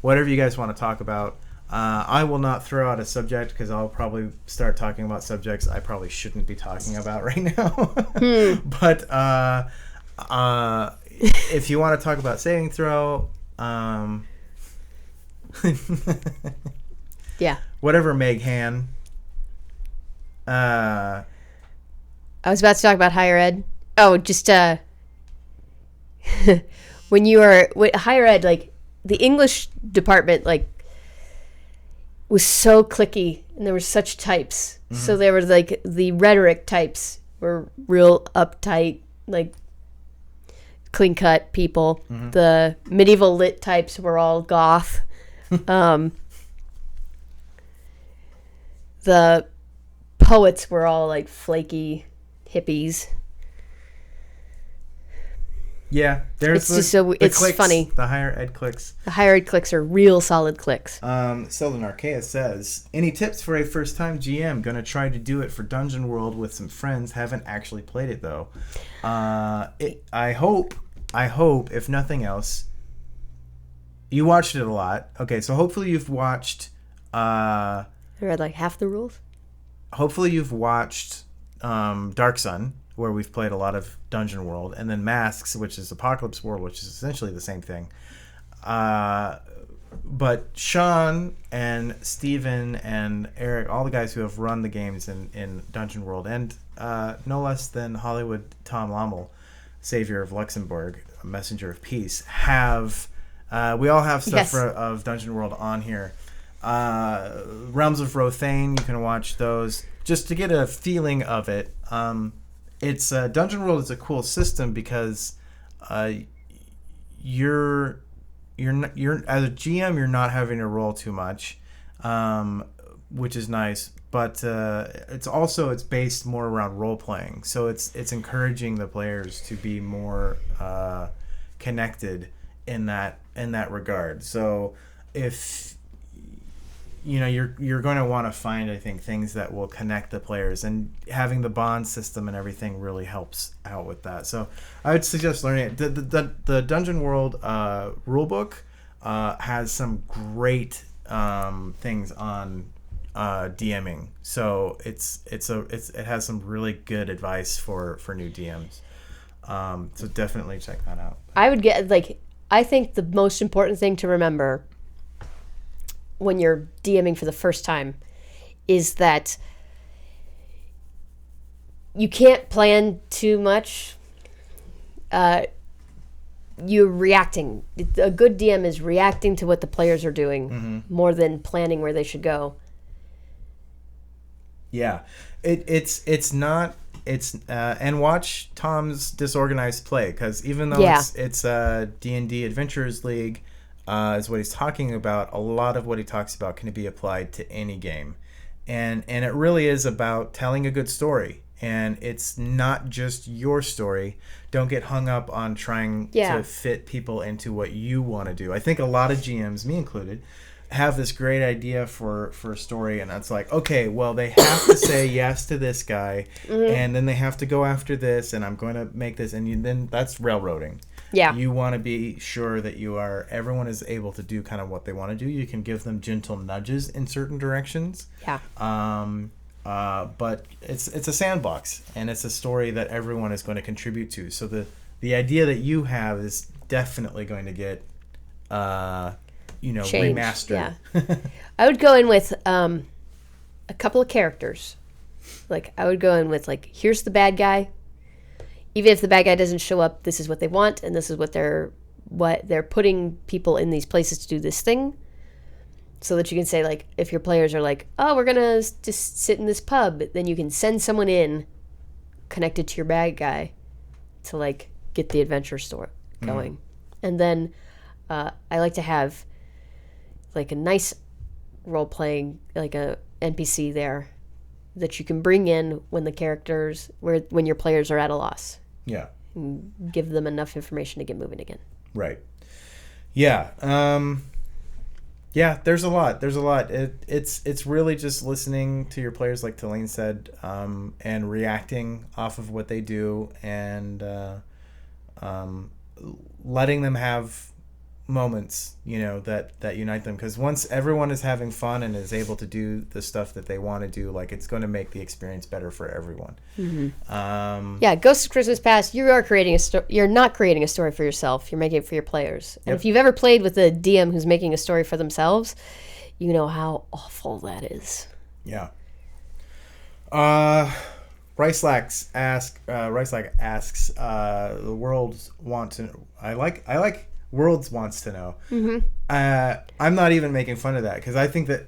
whatever you guys want to talk about. I will not throw out a subject because I'll probably start talking about subjects I probably shouldn't be talking about right now. But if you want to talk about saving throw, Yeah. whatever, Meg Han. I was about to talk about higher ed. Oh, just when you were with higher ed, like the English department, like was so clicky, and there were such types. Mm-hmm. So there were like the rhetoric types were real uptight, like clean cut people. Mm-hmm. The medieval lit types were all goth. The poets were all like flaky hippies. Yeah, there's it's cliques, funny. The higher ed cliques. The higher ed cliques are real solid cliques. Selden Archaea says, any tips for a first time GM? Gonna try to do it for Dungeon World with some friends. Haven't actually played it though. I hope, if nothing else, you watched it a lot. Okay, so hopefully you've watched. I read like half the rules. Hopefully you've watched Dark Sun, where we've played a lot of Dungeon World, and then Masks, which is Apocalypse World, which is essentially the same thing. But Sean and Steven and Eric, all the guys who have run the games in Dungeon World, and no less than Hollywood Tom Lommel, Savior of Luxembourg, a Messenger of Peace, we all have stuff of Dungeon World on here. Realms of Rothane, you can watch those just to get a feeling of it. It's Dungeon World is a cool system because you're as a GM you're not having to roll too much, which is nice. But it's based more around role playing, so it's encouraging the players to be more connected in that regard. So if you're going to want to find, I think, things that will connect the players, and having the bond system and everything really helps out with that. So I would suggest learning it. The Dungeon World rulebook has some great things on DMing. So it has some really good advice for new DMs. So definitely check that out. I think the most important thing to remember when you're DMing for the first time is that you can't plan too much. you're reacting. A good DM is reacting to what the players are doing more than planning where they should go. Yeah, it's not. And watch Tom's disorganized play, because even though it's a D&D Adventurers League, is what he's talking about. A lot of what he talks about can be applied to any game, and it really is about telling a good story. And it's not just your story. Don't get hung up on trying to fit people into what you want to do. I think a lot of GMs, me included, have this great idea for a story, and it's like, okay, well, they have to say yes to this guy, and then they have to go after this, and I'm going to make this, and then that's railroading. Yeah. You want to be sure that everyone is able to do kind of what they want to do. You can give them gentle nudges in certain directions. Yeah. But it's a sandbox, and it's a story that everyone is going to contribute to. So the idea that you have is definitely going to get Change. remastered. Yeah. I would go in with a couple of characters. Like, I would go in with, like, here's the bad guy. Even if the bad guy doesn't show up, this is what they want, and this is what they're putting people in these places to do this thing. So that you can say, like, if your players are like, oh, we're going to just sit in this pub, then you can send someone in connected to your bad guy to, like, get the adventure story going. And then I like to have, like, a nice role-playing, like, a NPC there that you can bring in when when your players are at a loss. Yeah. And give them enough information to get moving again. Right. Yeah. Yeah, there's a lot. It's really just listening to your players, like Teline said, and reacting off of what they do, and letting them have moments, that unite them. Because once everyone is having fun and is able to do the stuff that they want to do, like, it's going to make the experience better for everyone. Yeah, Ghost of Christmas Past, you are creating a story. You're not creating a story for yourself. You're making it for your players. And if you've ever played with a DM who's making a story for themselves, you know how awful that is. Yeah. Ricelac asks, the world wants to. I like. Worlds wants to know. I'm not even making fun of that, because I think that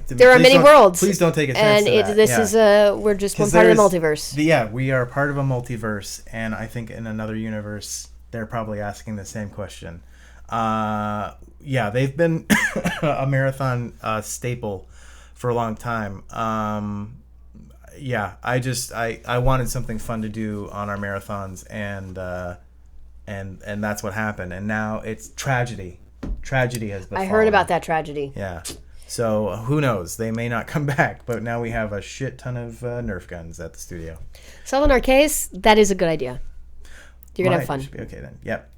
there are many worlds. Please don't take offense to that. This is we're just one part of the multiverse. We are part of a multiverse, and I think in another universe they're probably asking the same question. They've been a marathon staple for a long time. I wanted something fun to do on our marathons, and that's what happened. And now it's tragedy. Tragedy has befallen. I heard about that tragedy. Yeah. So who knows? They may not come back. But now we have a shit ton of Nerf guns at the studio. So in our case, that is a good idea. You're gonna have fun. Should be okay then. Yep.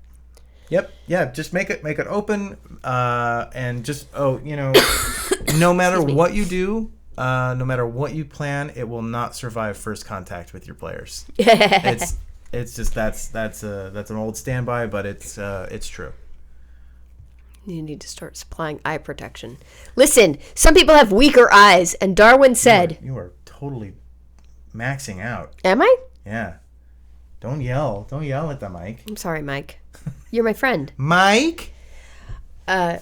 Yeah. Just make it open, and just no matter what you do, no matter what you plan, it will not survive first contact with your players. It's just that's an old standby, but it's true. You need to start supplying eye protection. Listen, some people have weaker eyes, and Darwin said... You are totally maxing out. Am I? Yeah. Don't yell. Don't yell at the mic. I'm sorry, Mike. You're my friend. Mike? Megan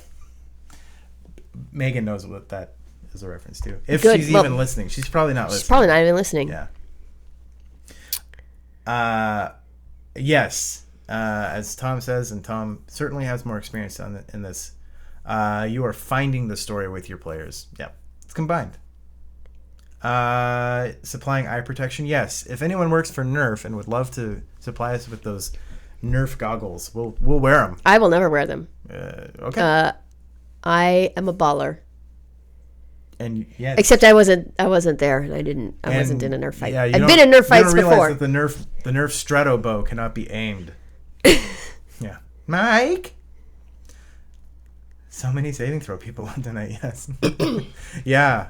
knows what that is a reference to. If she's even listening. She's probably not listening. She's probably not even listening. Yeah. Yes. As Tom says, and Tom certainly has more experience in this, you are finding the story with your players. Yeah, it's combined. Supplying eye protection. Yes, if anyone works for Nerf and would love to supply us with those Nerf goggles, we'll wear them. I will never wear them. Okay. I am a baller. And yes. Except I wasn't there, and I wasn't in a Nerf fight. Yeah, I've been in Nerf fights before. You don't realize before. that the Nerf Strato bow cannot be aimed. Yeah. Mike? So many saving throw people on tonight, yes.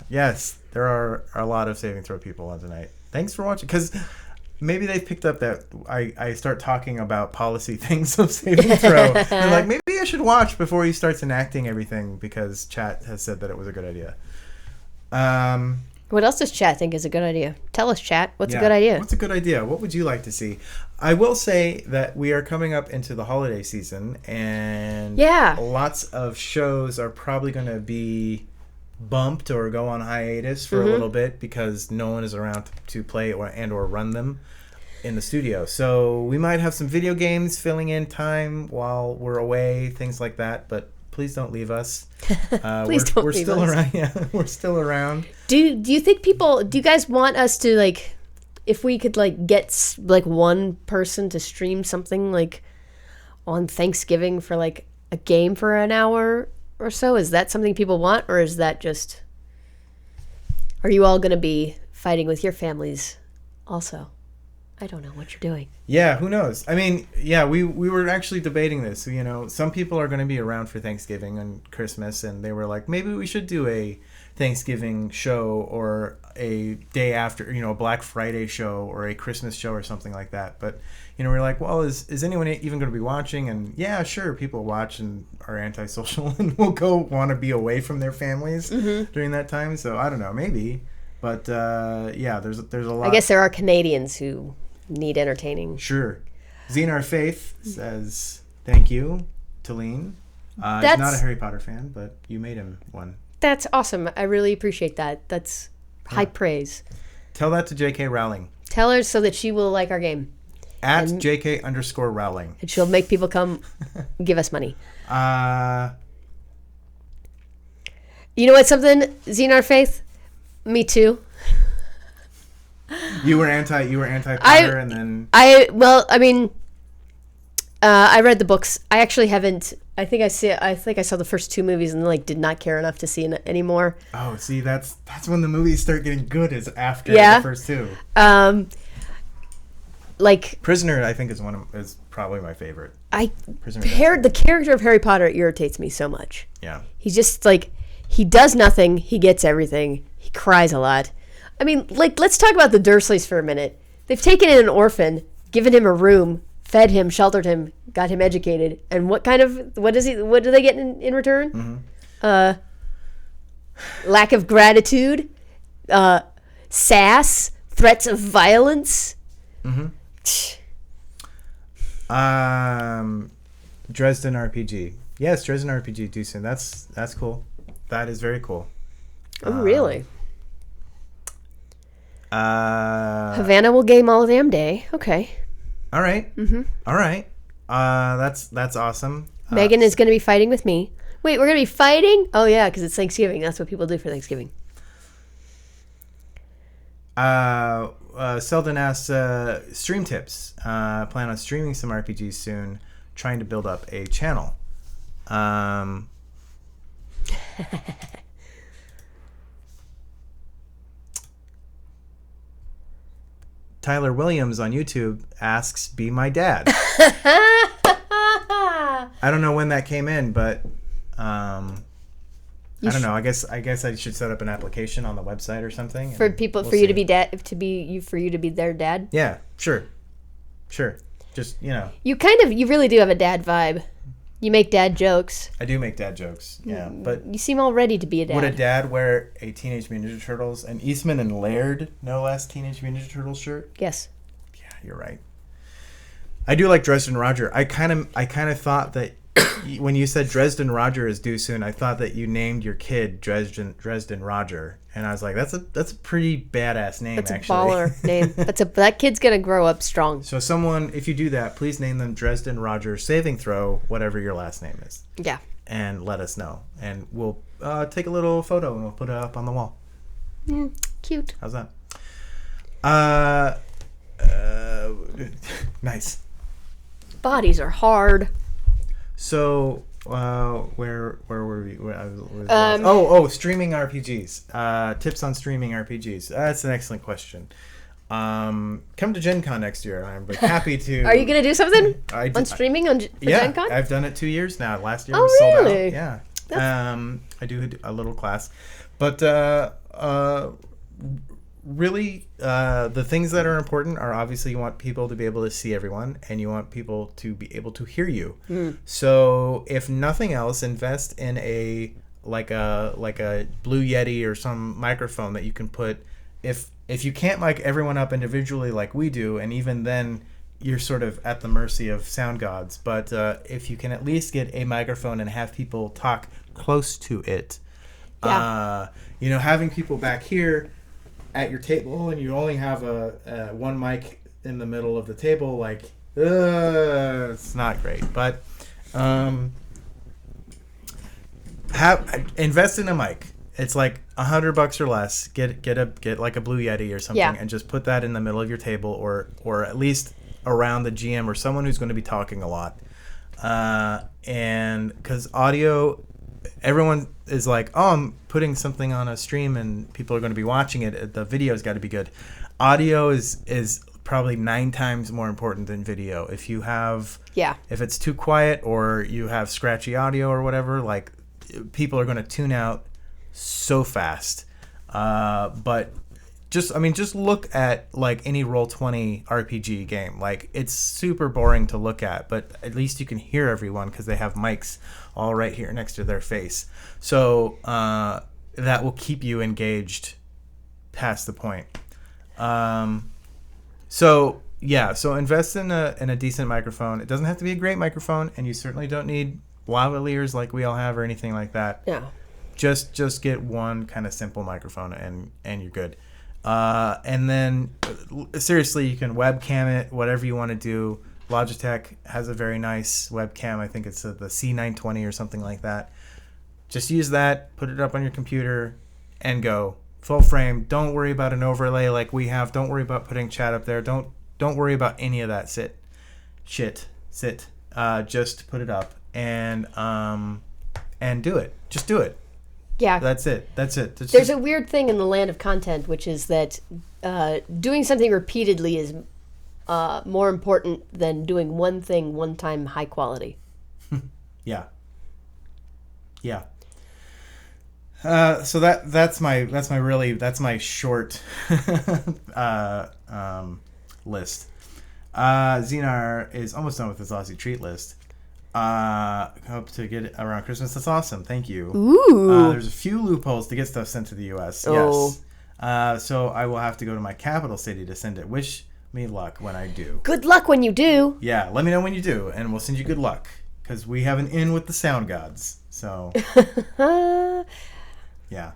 Yes. There are a lot of saving throw people on tonight. Thanks for watching, because maybe they've picked up that I start talking about policy things of saving throw. They're like, maybe I should watch before he starts enacting everything, because chat has said that it was a good idea. What else does chat think is a good idea? Tell us, chat. What's a Yeah. good idea? What's a good idea? What would you like to see? I will say that we are coming up into the holiday season, and Yeah. lots of shows are probably going to be bumped or go on hiatus for a little bit because no one is around to play or run them in the studio. So we might have some video games filling in time while we're away, things like that. But please don't leave us. Please don't we're leave still us. around. Yeah, we're still around. Do you think people? Do you guys want us to like, if we could like get like one person to stream something like on Thanksgiving for like a game for an hour or so? Is that something people want, or is that just? Are you all going to be fighting with your families also? I don't know what you're doing. Yeah, who knows? I mean, yeah, we were actually debating this. You know, some people are going to be around for Thanksgiving and Christmas, and they were like, maybe we should do a Thanksgiving show or a day after, you know, a Black Friday show or a Christmas show or something like that. But, you know, we're like, well, is anyone even going to be watching? And yeah, sure, people watch and are antisocial and will go want to be away from their families during that time. So I don't know, maybe. But yeah, there's a lot. I guess there are Canadians who need entertaining. Sure. Xenar Faith says, thank you, Teline. He's not a Harry Potter fan, but you made him one. That's awesome. I really appreciate that. That's high praise. Tell that to JK Rowling. Tell her so that she will like our game. At JK_Rowling. And she'll make people come give us money. You know what, something, Xenar Faith? Me too. You were anti-Potter, and then I read the books. I actually haven't. I think I saw the first two movies and like did not care enough to see it anymore. oh, see, that's when the movies start getting good, is after Yeah. the first two. Like Prisoner, I think is probably my favorite. Prisoner. The character of Harry Potter irritates me so much. Yeah. He's just like, he does nothing. He gets everything. He cries a lot. I mean, like, let's talk about the Dursleys for a minute. They've taken in an orphan, given him a room, fed him, sheltered him, got him educated, and what do they get in return? Lack of gratitude, sass, threats of violence. Dresden RPG. Yes, Dresden RPG do soon. That's cool. That is very cool. Oh, really? Havana will game all damn day. Okay. All right. All right. That's awesome. Megan is going to be fighting with me. Wait, we're going to be fighting? Oh, yeah, because it's Thanksgiving. That's what people do for Thanksgiving. Selden asks, stream tips. Plan on streaming some RPGs soon. Trying to build up a channel. Tyler Williams on YouTube asks, "Be my dad." I don't know when that came in, but I don't know. I guess I should set up an application on the website or something for people, we'll for you see. to be dad, for you to be their dad. Yeah, sure. Just You really do have a dad vibe. You make dad jokes. I do make dad jokes. Yeah, but You seem all ready to be a dad. would a dad wear a Teenage Mutant Ninja Turtles, an Eastman and Laird, no less, Teenage Mutant Ninja Turtles shirt? Yes. Yeah, you're right. I do like Dresden Roger. I kind of thought that when you said Dresden Roger is due soon, I thought that you named your kid Dresden Roger, and I was like, that's a pretty badass name. That's actually. a baller name. That kid's gonna grow up strong. So someone, if you do that, please name them Dresden Roger saving throw, whatever your last name is. Yeah. And let us know, and we'll take a little photo and we'll put it up on the wall. Cute. How's that? Nice. Bodies are hard. So, where were we? Streaming RPGs. Tips on streaming RPGs. That's an excellent question. Come to Gen Con next year. I'm happy to. Are you gonna do something on streaming for yeah, Gen Con? I've done it 2 years now. Last year Oh, was sold really? out. Yeah. I do a little class, but really, the things that are important are obviously you want people to be able to see everyone, and you want people to be able to hear you. So if nothing else, invest in a a Blue Yeti or some microphone that you can put. If you can't mic everyone up individually like we do, and even then you're sort of at the mercy of sound gods. But if you can at least get a microphone and have people talk close to it, having people back here at your table and you only have a one mic in the middle of the table, like it's not great. But invest in a mic. It's like $100 or less. Get like a Blue Yeti or something, and just put that in the middle of your table, or at least around the GM or someone who's going to be talking a lot. And because audio, everyone is like, oh, I'm putting something on a stream and people are going to be watching it. The video's got to be good. Audio is probably 9 times more important than video. If you have, if it's too quiet or you have scratchy audio or whatever, like people are going to tune out so fast. But just look at like any Roll20 RPG game. Like it's super boring to look at, but at least you can hear everyone because they have mics all right here next to their face. So that will keep you engaged past the point. So invest in a decent microphone. It doesn't have to be a great microphone, and you certainly don't need lavaliers like we all have or anything like that. Yeah. Just get one kind of simple microphone and you're good. And then seriously, you can webcam it, whatever you want to do. Logitech has a very nice webcam. I think it's the C920 or something like that. Just use that, put it up on your computer, and go full frame. Don't worry about an overlay like we have. Don't worry about putting chat up there. Don't worry about any of that shit. Just put it up and do it. Just do it. Yeah. That's it. There's a weird thing in the land of content, which is that doing something repeatedly is more important than doing one thing one time high quality. Yeah. So that's my short list. Xenar is almost done with his Aussie treat list. Hope to get it around Christmas. That's awesome. Thank you. Ooh. There's a few loopholes to get stuff sent to the U.S. Oh. Yes. So I will have to go to my capital city to send it. Wish me luck when I do. Good luck when you do. Yeah. Let me know when you do, and we'll send you good luck because we have an in with the sound gods. So. Yeah.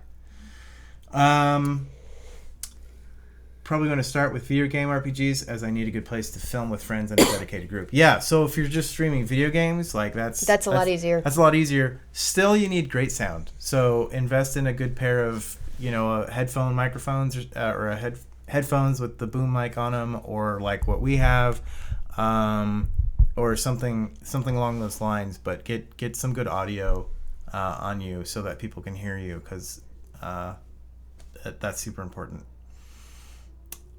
Probably going to start with video game RPGs as I need a good place to film with friends and a dedicated group. Yeah, so if you're just streaming video games, like that's a lot easier. That's a lot easier. Still, you need great sound. So invest in a good pair of, headphone microphones or headphones with the boom mic on them, or like what we have, or something along those lines. But get some good audio on you so that people can hear you, because that's super important.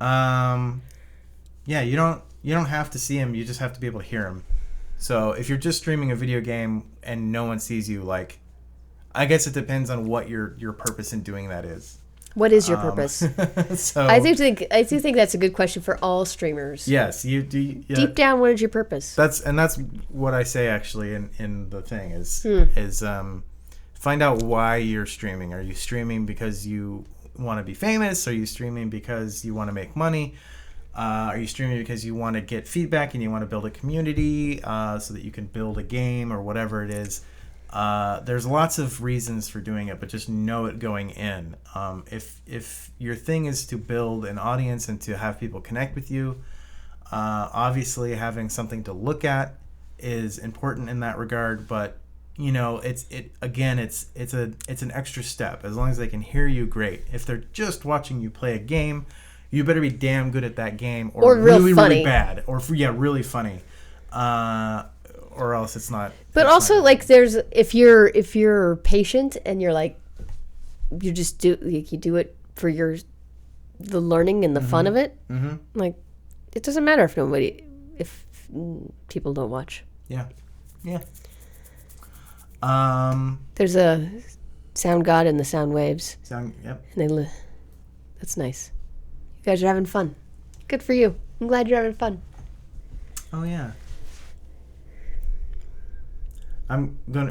You don't have to see him, you just have to be able to hear him. So if you're just streaming a video game and no one sees you, like, I guess it depends on what your purpose in doing that is. What is your purpose? So I do think that's a good question for all streamers. Yes, you do. Yeah, deep down, what is your purpose? That's what I say actually in the thing is find out why you're streaming. Are you streaming because you want to be famous? Are you streaming because you want to make money? Are you streaming because you want to get feedback and you want to build a community so that you can build a game or whatever it is? There's lots of reasons for doing it, but just know it going in. If your thing is to build an audience and to have people connect with you, obviously having something to look at is important in that regard, but it's an extra step. As long as they can hear you, great. If they're just watching you play a game, you better be damn good at that game, or really bad, or really funny, or else it's not. But also, not like, there's if you're patient and you're like, you just do it for the learning and the fun of it. Mm-hmm. Like, it doesn't matter if people don't watch. Yeah. There's a sound god in the sound waves. Yep. And that's nice. You guys are having fun. Good for you. I'm glad you're having fun. Oh yeah.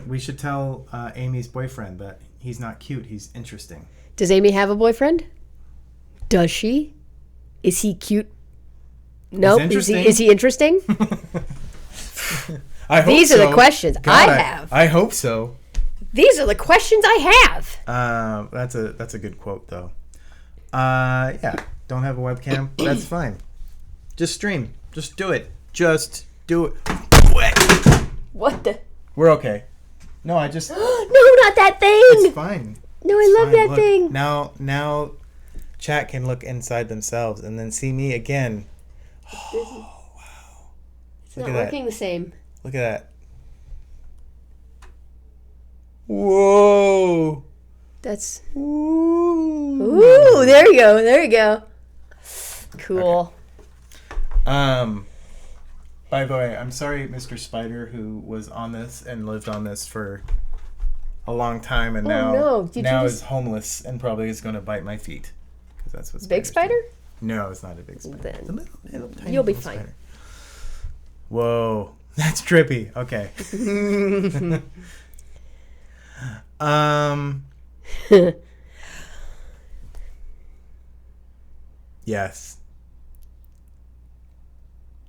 We should tell Amy's boyfriend that He's not cute. He's interesting. Does Amy have a boyfriend? Does she? Is he cute? No. Is he interesting? I hope These are the questions God, I have. I hope so. These are the questions I have. That's a good quote though. Yeah. Don't have a webcam. That's fine. Just stream. Just do it. Just do it. What the? We're okay. No, I just. No, not that thing. It's fine. No, I love that thing. Now, chat can look inside themselves and then see me again. Oh, wow. It's not working the same. Look at that. Whoa. That's. Ooh. There you go. There you go. Cool. Okay. By the way, I'm sorry, Mr. Spider, who was on this and lived on this for a long time and now is homeless and probably is going to bite my feet. Because that's what's big spider? Do. No, it's not a big spider. Then it's a little tiny you'll be fine. Spider. Whoa, that's trippy. Okay. Yes.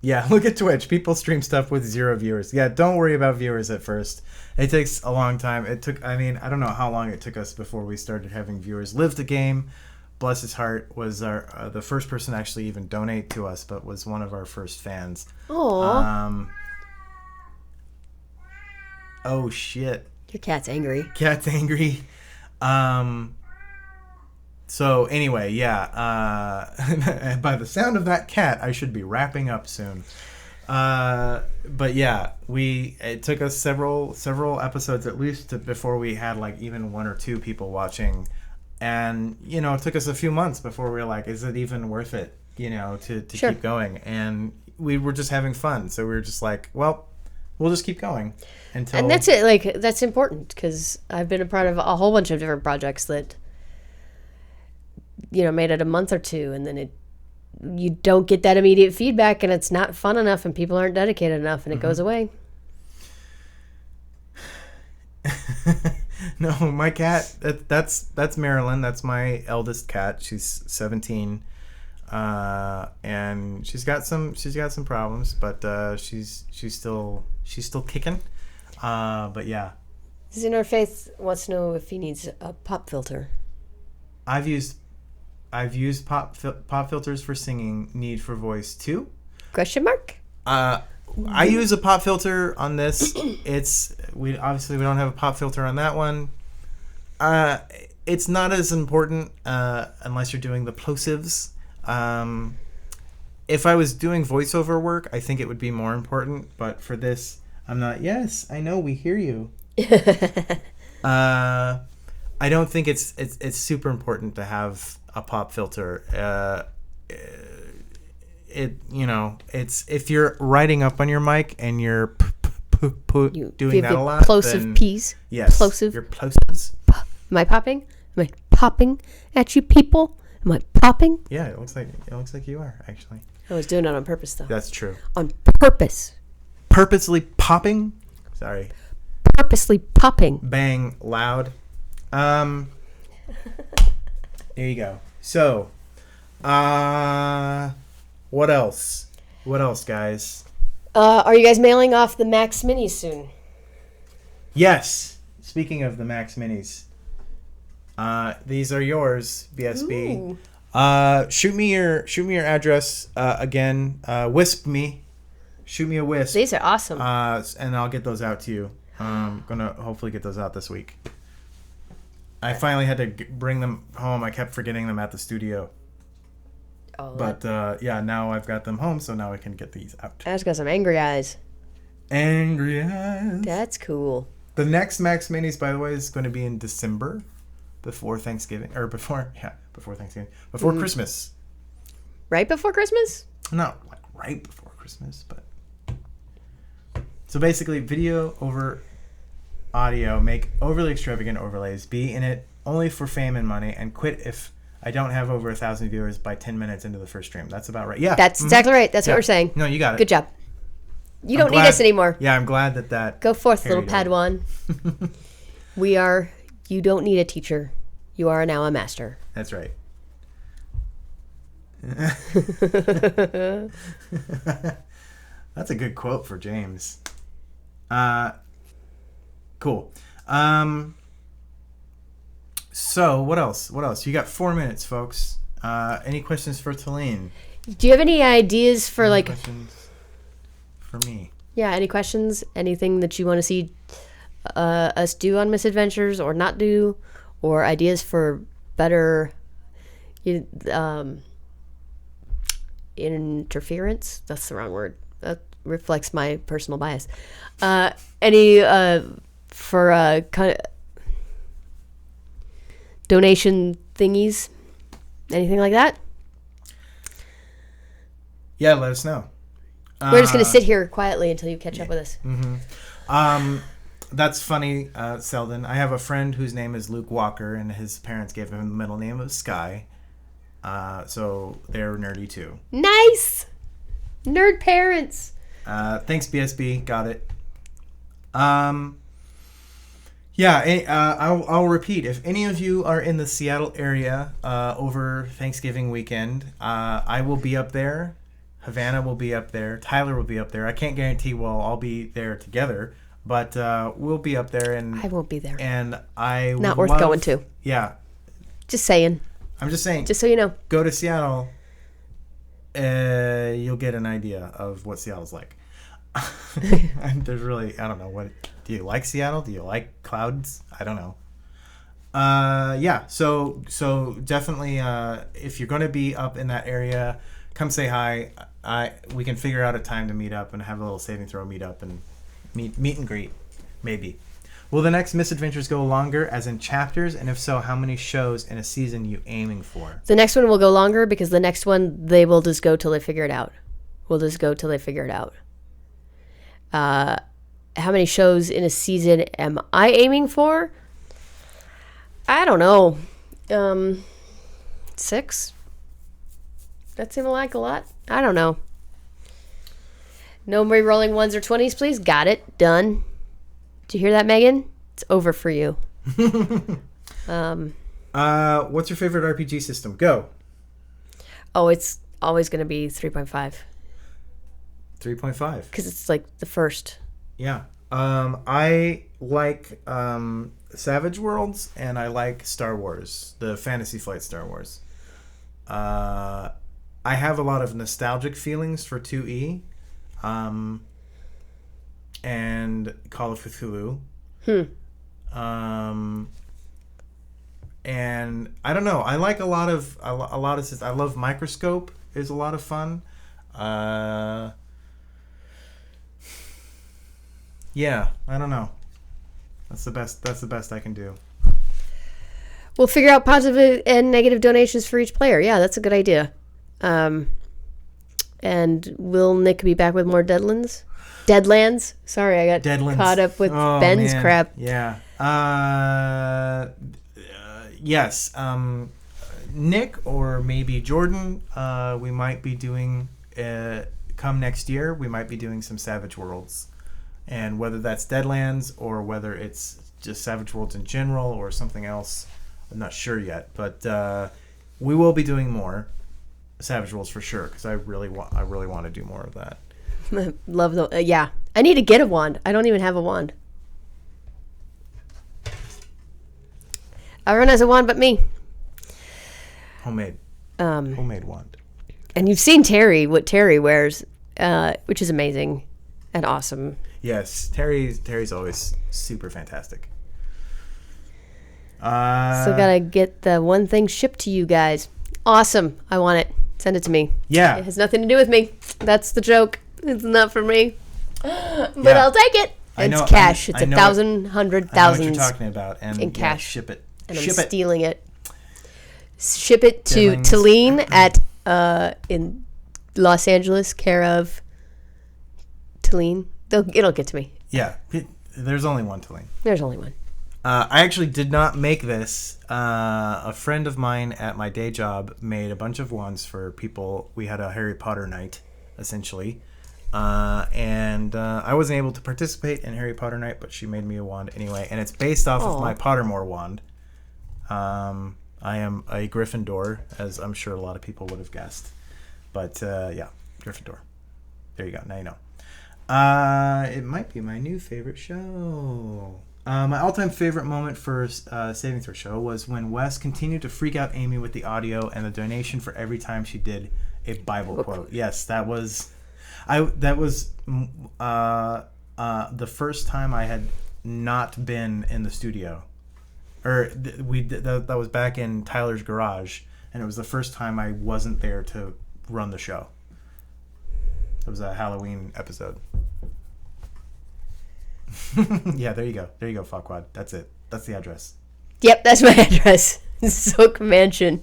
Yeah, look at Twitch. People stream stuff with 0 viewers. Yeah, don't worry about viewers at first. It takes a long time. I don't know how long it took us before we started having viewers. Live the Game, bless his heart, was the first person to actually even donate to us, but was one of our first fans. Aww. Oh, shit. Your cat's angry. Cat's angry. So anyway, yeah. By the sound of that cat, I should be wrapping up soon. But yeah, it took us several episodes at least before we had like even 1 or 2 people watching, and it took us a few months before we were like, is it even worth it? To Sure. keep going, and we were just having fun, so we were just like, well, we'll just keep going until. And that's it. Like that's important because I've been a part of a whole bunch of different projects that. Made it a month or 2, and then you don't get that immediate feedback, and it's not fun enough, and people aren't dedicated enough, and it goes away. No, my cat. That's Marilyn. That's my eldest cat. She's 17, and she's got some problems, but she's still kicking. But yeah. Faith wants to know if he needs a pop filter. I've used pop filters for singing. Need for voice too? Question mark? I use a pop filter on this. We don't have a pop filter on that one. It's not as important unless you're doing the plosives. If I was doing voiceover work, I think it would be more important. But for this, I'm not. Yes, I know we hear you. I don't think it's super important to have a pop filter. It's if you're writing up on your mic and you're doing that a lot. Plosive P's. Yes. Plosive. Your plosives. Am I popping? Am I popping at you people? Am I popping? Yeah, it looks like you are actually. I was doing it on purpose though. That's true. On purpose. Purposely popping. Sorry. Purposely popping. Bang loud. There you go. So, what else? What else, guys? Are you guys mailing off the Max Minis soon? Yes. Speaking of the Max Minis, these are yours, BSB. Ooh. Shoot me your address again. Wisp me. Shoot me a wisp. These are awesome. And I'll get those out to you. I'm gonna hopefully get those out this week. I finally had to bring them home. I kept forgetting them at the studio. Oh, but now I've got them home, so now I can get these out. I just got some angry eyes. Angry eyes. That's cool. The next Max Minis, by the way, is going to be in December, before Thanksgiving, before Thanksgiving, before Christmas. Right before Christmas? Not like right before Christmas, but so basically, video over audio, make overly extravagant overlays, be in it only for fame and money, and quit if I don't have over 1,000 viewers by 10 minutes into the first stream. That's about right. Yeah. That's exactly right. That's what we're saying. No, you got it. Good job. You don't need us anymore. Yeah, I'm glad that Go forth, little Padawan. We are You don't need a teacher. You are now a master. That's right. That's a good quote for James. Cool. So what else? You got 4 minutes, folks. Any questions for Teline? Do you have any ideas for Any questions for me? Yeah, any questions? Anything that you want to see us do on Misadventures or not do? Or ideas for better interference? That's the wrong word. That reflects my personal bias. Any for kind of donation thingies? Anything like that? Yeah, let us know. We're just going to sit here quietly until you catch up with us. Mm-hmm. That's funny, Selden. I have a friend whose name is Luke Walker, and his parents gave him the middle name of Sky. So they're nerdy too. Nice! Nerd parents. Thanks, BSB. Got it. I'll repeat. If any of you are in the Seattle area over Thanksgiving weekend, I will be up there. Havana will be up there. Tyler will be up there. I can't guarantee we'll all be there together, but we'll be up there. And I won't be there. And I not worth going to. Yeah. Just saying. I'm just saying. Just so you know. Go to Seattle. You'll get an idea of what Seattle's like. There's really, I don't know, what do you like Seattle? Do you like clouds? I don't know. So definitely if you're going to be up in that area, come say hi. We can figure out a time to meet up and have a little saving throw meet up and meet and greet, maybe. Will the next Misadventures go longer, as in chapters? And if so, how many shows in a season you aiming for? The next one will go longer because the next one, they will just go till they figure it out. How many shows in a season am I aiming for? I don't know. 6? That seemed like a lot. I don't know. No more rolling 1s or 20s, please. Got it. Done. Did you hear that, Megan? It's over for you. What's your favorite RPG system? Go. Oh, it's always going to be 3.5. 3.5. Because it's like the first. Yeah. I like Savage Worlds, and I like Star Wars, the Fantasy Flight Star Wars. I have a lot of nostalgic feelings for 2E and Call of Cthulhu. And I don't know. I like a lot of. I love Microscope. Is a lot of fun. Yeah, I don't know. That's the best I can do. We'll figure out positive and negative donations for each player. Yeah, that's a good idea. And will Nick be back with more Deadlands? Sorry, I got caught up with Ben's crap. Yeah. Yes. Nick or maybe Jordan, we might be doing, come next year, we might be doing some Savage Worlds. And whether that's Deadlands or whether it's just Savage Worlds in general or something else, I'm not sure yet. But we will be doing more Savage Worlds for sure, because I really want to do more of that. Love the yeah. I need to get a wand. I don't even have a wand. Everyone has a wand but me. Homemade wand. And you've seen what Terry wears, which is amazing and awesome. Yes, Terry's always super fantastic. Still gotta get the one thing shipped to you guys. Awesome. I want it. Send it to me. Yeah. It has nothing to do with me. That's the joke. It's not for me. But I'll take it. It's cash. It's 1,000, 100,000. I know what you're talking about. And in cash. Ship it. And I'm stealing it. Ship it to Teline in Los Angeles, care of Teline. It'll get to me. Yeah. There's only one Teline. There's only one. I actually did not make this. A friend of mine at my day job made a bunch of wands for people. We had a Harry Potter night, essentially. And I wasn't able to participate in Harry Potter Night, but she made me a wand anyway, and it's based off of my Pottermore wand. I am a Gryffindor, as I'm sure a lot of people would have guessed. But yeah, Gryffindor. There you go. Now you know. It might be my new favorite show. My all-time favorite moment for Saving Throw Show was when Wes continued to freak out Amy with the audio and the donation for every time she did a Bible quote. Yes, that was the first time I had not been in the studio, or that was back in Tyler's garage, and it was the first time I wasn't there to run the show. It was a Halloween episode. Yeah, there you go, Farquaad. That's it. That's the address. Yep, that's my address. Zook Mansion.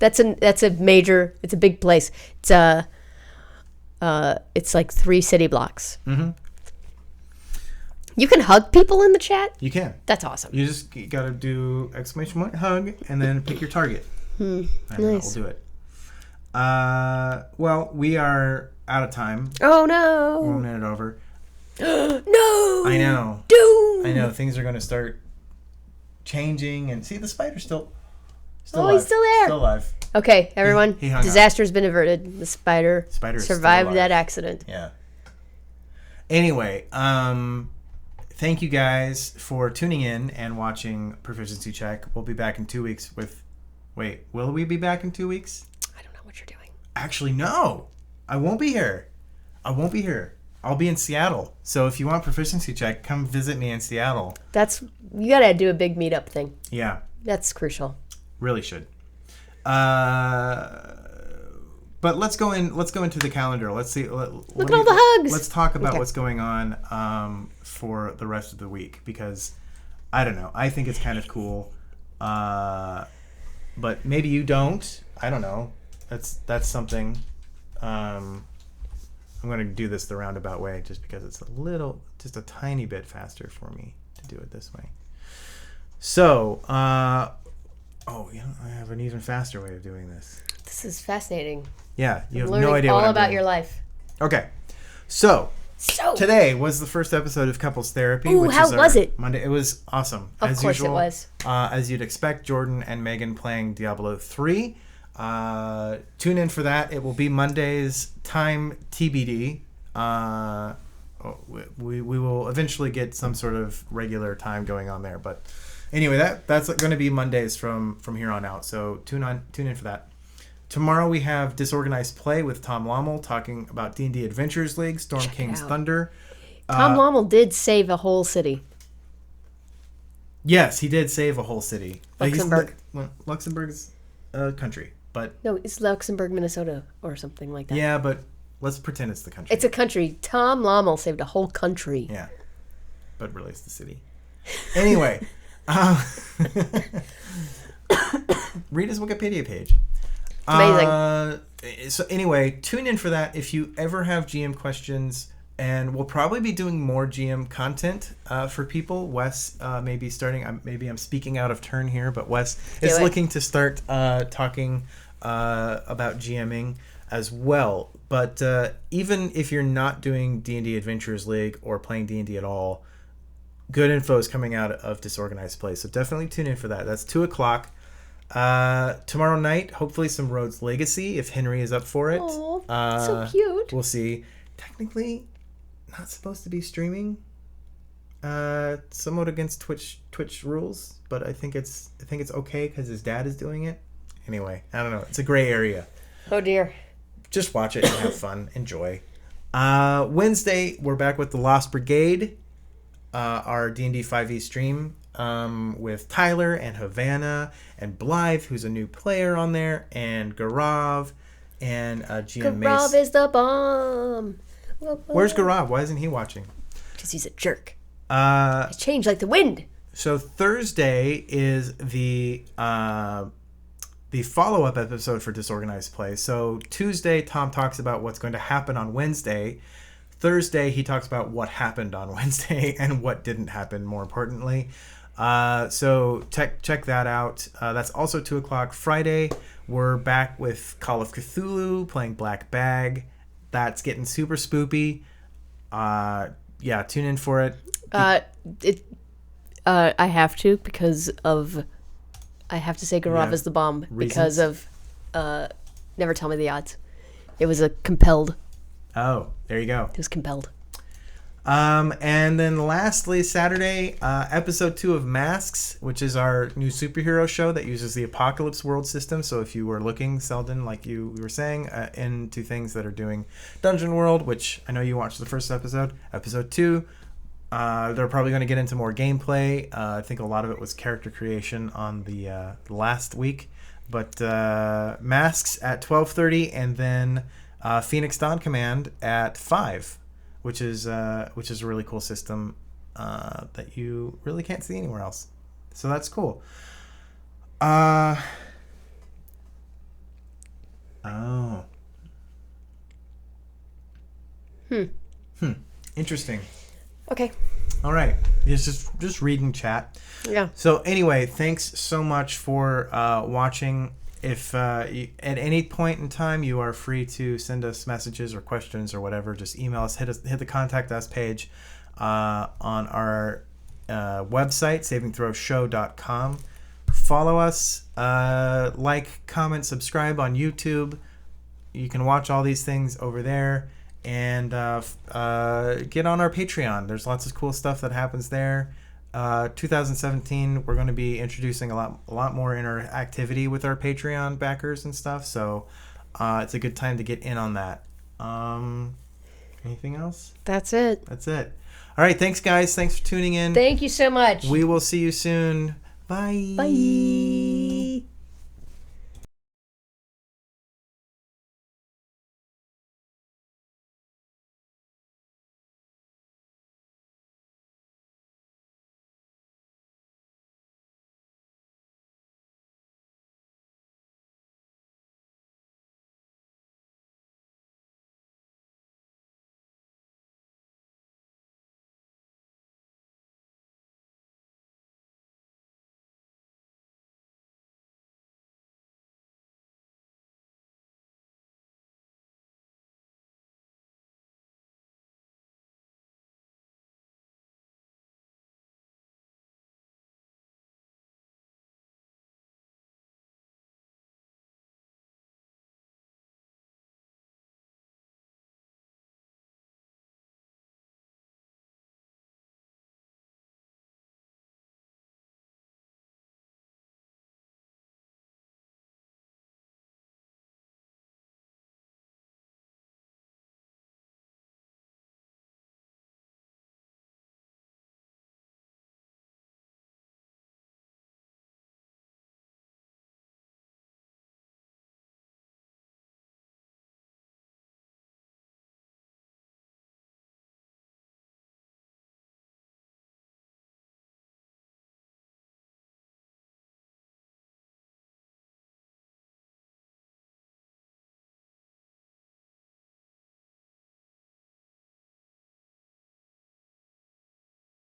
That's a major. It's a big place. It's like 3 city blocks. Mm-hmm. You can hug people in the chat? You can. That's awesome. You just got to do ! hug and then pick your target. And nice. We'll do it. Well, we are out of time. Oh, no. 1 minute over. No. I know. Doom. I know. Things are going to start changing. And see, the spider's still alive. He's still there. Still alive. Okay, everyone. He hung Disaster's been averted. The spider survived that accident. Yeah. Anyway, thank you guys for tuning in and watching Proficiency Check. We'll be back in 2 weeks with... Wait, will we be back in 2 weeks? I don't know what you're doing. Actually, no. I won't be here. I'll be in Seattle. So if you want Proficiency Check, come visit me in Seattle. You gotta do a big meetup thing. Yeah. That's crucial. Really should. But let's go into the calendar. Let's see. Look at all the hugs. Let's talk about what's going on for the rest of the week, because I don't know. I think it's kind of cool. But maybe you don't. I don't know. That's something. I'm going to do this the roundabout way just because it's just a tiny bit faster for me to do it this way. So, I have an even faster way of doing this. This is fascinating. Yeah, you have learning no idea all what I'm about doing. your life. Okay, so today was the first episode of Couples Therapy. Ooh, how was it? Monday. It was awesome. Of course it was. As you'd expect, Jordan and Megan playing Diablo 3. Tune in for that. It will be Mondays, time TBD. We will eventually get some sort of regular time going on there, but anyway, that's going to be Mondays from here on out. So tune in for that. Tomorrow we have Disorganized Play with Tom Lommel talking about D&D Adventures League, Storm King's Thunder. Tom Lommel did save a whole city. Yes, he did save a whole city. Luxembourg. Luxembourg's a country, but... No, it's Luxembourg, Minnesota, or something like that. Yeah, but let's pretend it's the country. It's a country. Tom Lommel saved a whole country. Yeah, but really it's the city. Anyway, read his Wikipedia page. Amazing. So anyway, tune in for that if you ever have GM questions, and we'll probably be doing more GM content for people. Wes may be starting. Maybe I'm speaking out of turn here, but Wes is looking to start talking about GMing as well. But even if you're not doing D&D Adventures League or playing D&D at all, good info is coming out of Disorganized Play. So definitely tune in for that. That's 2:00. Tomorrow night, hopefully some Rhodes Legacy if Henry is up for it. Oh, so cute. We'll see. Technically, not supposed to be streaming. Somewhat against Twitch rules, but I think it's okay because his dad is doing it. Anyway, I don't know. It's a gray area. Oh dear. Just watch it and have fun. Enjoy. Wednesday, we're back with the Lost Brigade, our D&D 5e stream. With Tyler and Havana and Blythe, who's a new player on there, and Gaurav and GM Mace. Gaurav is the bomb. Where's Gaurav? Why isn't he watching? Because he's a jerk. He's changed like the wind. So Thursday is the follow-up episode for Disorganized Play. So Tuesday, Tom talks about what's going to happen on Wednesday. Thursday, he talks about what happened on Wednesday and what didn't happen, more importantly. So check that out. That's also 2:00. Friday, we're back with Call of Cthulhu, playing Black Bag. That's getting super spoopy. Yeah, tune in for it. I have to because of... I have to say Gaurav is the bomb because of... Never Tell Me the Odds. It was a compelled... Oh, there you go. It was compelled. And then lastly, Saturday, episode 2 of Masks, which is our new superhero show that uses the Apocalypse World system. So if you were looking, Selden, like you were saying, into things that are doing Dungeon World, which I know you watched the first episode, episode 2, they're probably going to get into more gameplay. I think a lot of it was character creation on the last week. But Masks at 12:30, and then Phoenix Dawn Command at 5. Which is a really cool system that you really can't see anywhere else. So that's cool. Oh. Interesting. Okay. All right. Just reading chat. Yeah. So anyway, thanks so much for watching. If at any point in time you are free to send us messages or questions or whatever, just email us. Hit the contact us page on our website, savingthrowshow.com. Follow us, like, comment, subscribe on YouTube. You can watch all these things over there, and get on our Patreon. There's lots of cool stuff that happens there. 2017, we're going to be introducing a lot more interactivity with our Patreon backers and stuff, so it's a good time to get in on that. Anything else? That's it. All right, thanks guys. Thanks for tuning in. Thank you so much. We will see you soon. Bye. Bye.